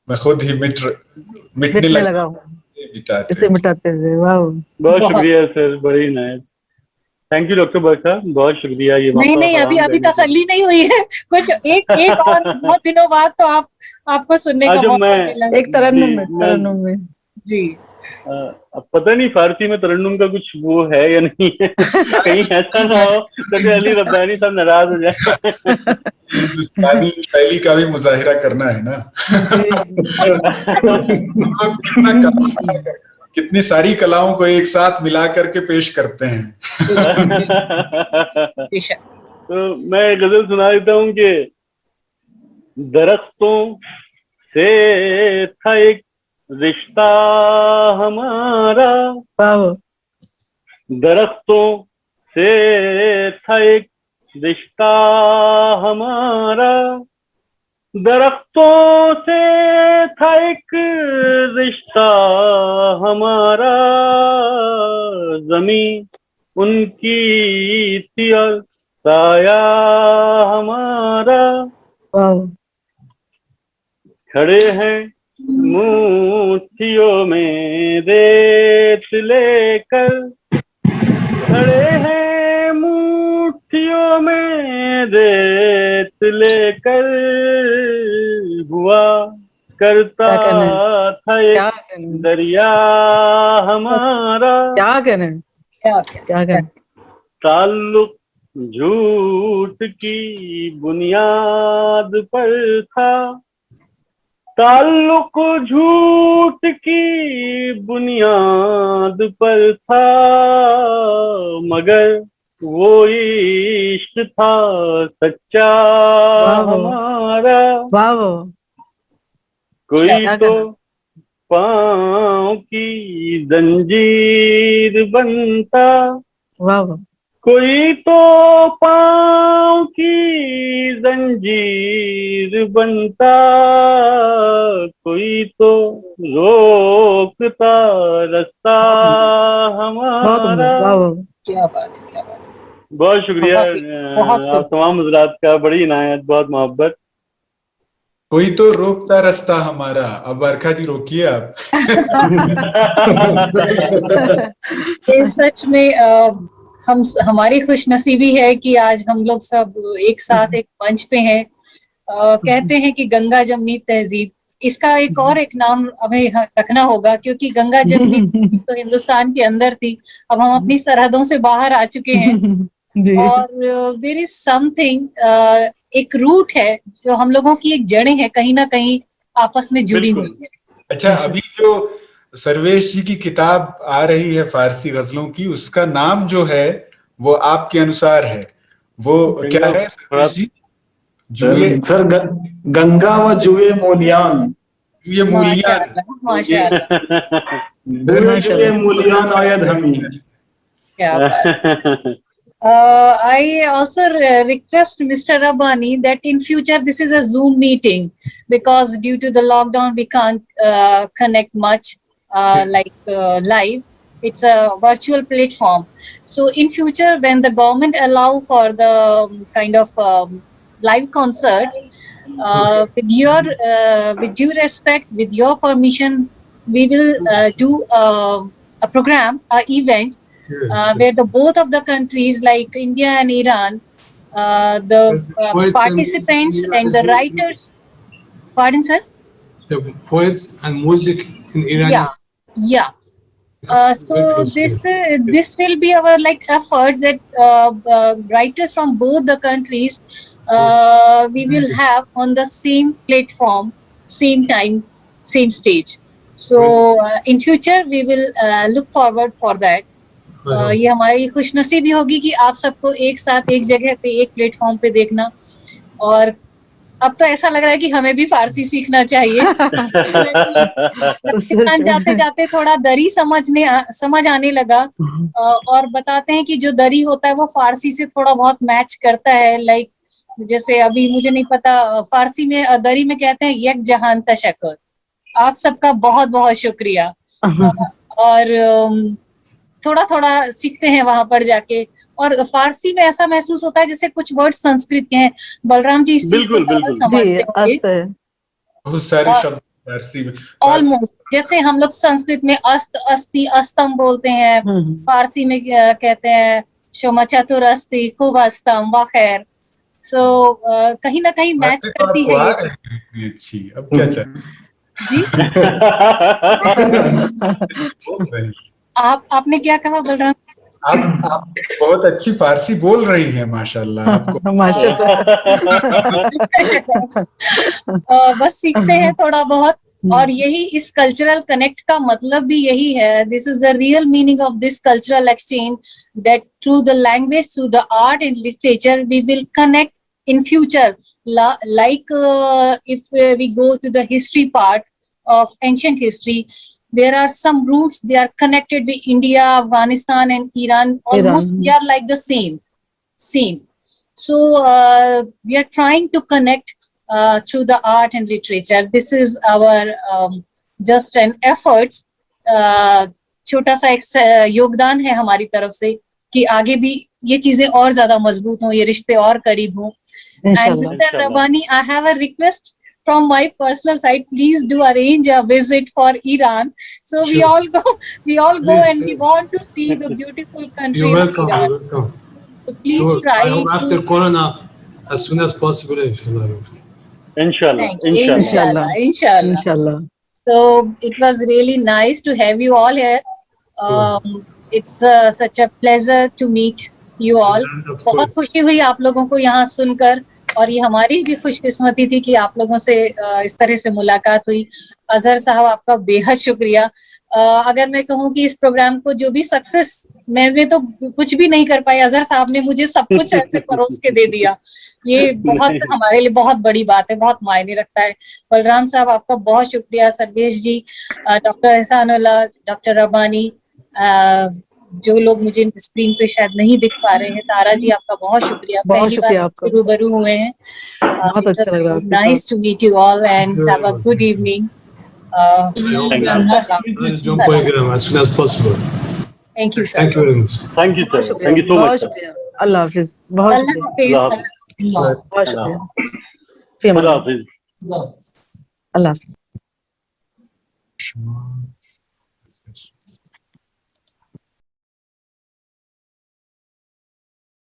S7: मैं खुद ही मिटने लगा हूँ
S4: इसे मिटाते हुए। वाह,
S6: बहुत शुक्रिया सर, बड़ी नायत। थैंक यू डॉक्टर बरखा, बहुत शुक्रिया। ये
S3: नहीं अभी तसल्ली नहीं हुई है, कुछ एक और बहुत दिनों बाद तो आपको सुनने का मौका मिला।
S4: एक तरन्नुम में जी।
S6: अब पता नहीं फारसी में तरन्नुम का कुछ वो है या नहीं है। कहीं ऐसा ना हो तो अली रब्बानी साहब नाराज हो जाए।
S7: हिंदुस्तानी शैली का भी मुजाहिरा करना है ना। कितनी सारी कलाओं को एक साथ मिला करके पेश करते हैं।
S6: तो मैं गजल सुना देता हूँ कि दरख्तों से था एक रिश्ता हमारा, दरख्तों से था एक रिश्ता हमारा, दरख्तों से था एक रिश्ता हमारा, जमीन उनकी थी और साया हमारा, खड़े हैं मुट्ठियों में रेत लेकर, खड़े हैं मुट्ठियों में रेत लेकर, हुआ करता था एक दरिया हमारा,
S4: क्या करें
S6: ताल्लुक झूठ की बुनियाद पर था, ताल्लुक झूठ की बुनियाद पर था, मगर वो इश्क था सच्चा हमारा, कोई तो पाँव की जंजीर बनता, कोई तो पाँव की जंजीर बनता, कोई तो रोकता रास्ता हमारा।
S3: क्या बात है, क्या बात है।
S6: बहुत शुक्रिया
S3: बहुत
S6: आप तमाम हजरात का, बड़ी इनायत, बहुत मोहब्बत।
S7: कोई तो रोकता रास्ता हमारा, अब बरखा जी रोकिए आप।
S3: ये सच में हमारी खुशनसीबी है कि आज हम लोग सब एक साथ एक मंच पे हैं। कहते हैं कि गंगा जमनी तहजीब, इसका एक नाम हमें रखना होगा, क्योंकि गंगा जमनी तो हिंदुस्तान के अंदर थी, अब हम अपनी सरहदों से बाहर आ चुके हैं। और देयर इज समथिंग, एक रूट है जो हम लोगों की एक जड़ें हैं, कहीं ना कहीं आपस में जुड़ी हुई है।
S7: अच्छा, अभी जो सर्वेश जी की किताब आ रही है फारसी गजलों की, उसका नाम जो है वो आपके अनुसार है, वो क्या है सर्वेश जी? जुए
S8: सर गंगा व जुए मोलियान,
S7: जुए मूलियान,
S8: जुए मूलियान आयद हमी।
S3: क्या बात। I also request Mr. Rabbani that in future this is a Zoom meeting, because due to the lockdown we can't connect much live. It's a virtual platform. So in future, when the government allow for the kind of live concerts, with due respect, with your permission, we will do a program, a event, where the both of the countries like India and Iran, the participants and the writers. Pardon, sir?
S2: The poets and music in Iran.
S3: Yeah. So this will be our efforts that writers from both the countries we will have on the same platform, same time, same stage. So in future we will look forward for that. ये हमारी खुशनसीबी होगी कि आप सबको एक साथ एक जगह पे एक प्लेटफॉर्म पे देखना। और अब तो ऐसा लग रहा है कि हमें भी फारसी सीखना चाहिए। पाकिस्तान जाते जाते थोड़ा दरी समझ आने लगा, और बताते हैं कि जो दरी होता है वो फारसी से थोड़ा बहुत मैच करता है। जैसे अभी मुझे नहीं पता, फारसी में दरी में कहते हैं यक जहान तशक्कुर। आप सबका बहुत बहुत शुक्रिया। और थोड़ा थोड़ा सीखते हैं वहां पर जाके, और फारसी में ऐसा महसूस होता है जैसे कुछ वर्ड संस्कृत के हैं। बलराम जी इस चीज को ज्यादा समझते हैं।
S7: बहुत सारे शब्द फारसी में
S3: ऑलमोस्ट जैसे हम लोग संस्कृत में अस्त, अस्ति, अस्तम बोलते हैं, फारसी में कहते हैं शोमा चतुर अस्ति, खूब अस्तम व खैर। सो कहीं ना कहीं मैच करती है ये।
S7: अच्छी, अब क्या चाहिए।
S3: जी
S7: बोल रहे हैं।
S3: आपने क्या कहा बलराम?
S7: आप बहुत अच्छी फारसी बोल रही हैं माशाल्लाह। आपको
S4: माशाल्लाह।
S3: बस सीखते हैं थोड़ा बहुत, और यही इस कल्चरल कनेक्ट का मतलब भी यही है. This is the real meaning of this cultural exchange, that through the language, through the art and literature we will connect in future. Like if we go to the history part of ancient history, there are some roots, they are connected with India, Afghanistan and Iran. Almost they are like the same. So we are trying to connect through the art and literature. This is our just an efforts. छोटा सा एक योगदान है हमारी तरफ से कि आगे भी ये चीजें और ज्यादा मजबूत हों, ये रिश्ते और करीब हों. And Mr. Rabbani, I have a request from my personal side. Please do arrange a visit for Iran. So we
S2: Sure.
S3: all go
S2: Please,
S3: and we
S2: please.
S3: want to see the beautiful country
S2: You're
S3: of
S2: welcome.
S3: Iran.
S2: You're welcome.
S3: So please
S2: Sure.
S3: try
S2: I hope after
S3: to.
S2: Corona, as soon as possible, inshallah.
S6: इंशाल्लाह
S3: Thank you.
S6: इंशाल्लाह
S3: Inshallah.
S4: इंशाल्लाह.
S3: So it was really nice to have you all here. It's such a pleasure to meet you all.
S2: And of
S3: बहुत
S2: course,
S3: खुशी हुई आप लोगों को यहाँ सुनकर, और ये हमारी भी खुशकिस्मती थी कि आप लोगों से इस तरह से मुलाकात हुई. अजहर साहब, आपका बेहद शुक्रिया. अगर मैं कहूँ कि इस प्रोग्राम को जो भी सक्सेस, मैंने तो कुछ भी नहीं कर पाई, अजहर साहब ने मुझे सब कुछ ऐसे परोस के दे दिया. ये बहुत हमारे लिए बहुत बड़ी बात है, बहुत मायने रखता है. बलराम साहब, आपका बहुत शुक्रिया. सर्वेश जी, डॉक्टर एहसानुल्लाह, डॉक्टर रब्बानी, जो लोग मुझे स्क्रीन पे शायद नहीं दिख पा रहे हैं, तारा जी, आपका बहुत शुक्रिया.
S4: बहुत
S3: पहली बार
S4: शुक्रिया
S3: आपसे
S4: आपका.
S3: रूबरू हुए हैं.
S4: बहुत अच्छा लग रहा है आपके
S3: नाइस
S4: साथ.
S3: To meet you all and have a good evening.
S2: jump program as soon as possible.
S3: Thank you sir.
S2: Thank you very much.
S6: Thank you
S4: बहुत
S6: सर,
S4: शुक्रिया.
S6: थैंक यू सो
S4: बहुत
S6: मच सर.
S4: शुक्रिया. अल्लाह हाफिज. बहुत
S3: अल्लाह
S4: शुक्रिया.
S3: हाफिज.
S6: अल्लाह हाफिज.
S4: बहुत शुक्रिया. फी अमान
S6: खुदा
S4: अल्लाह.
S6: हाफिज.
S4: अल्लाह हाफिज.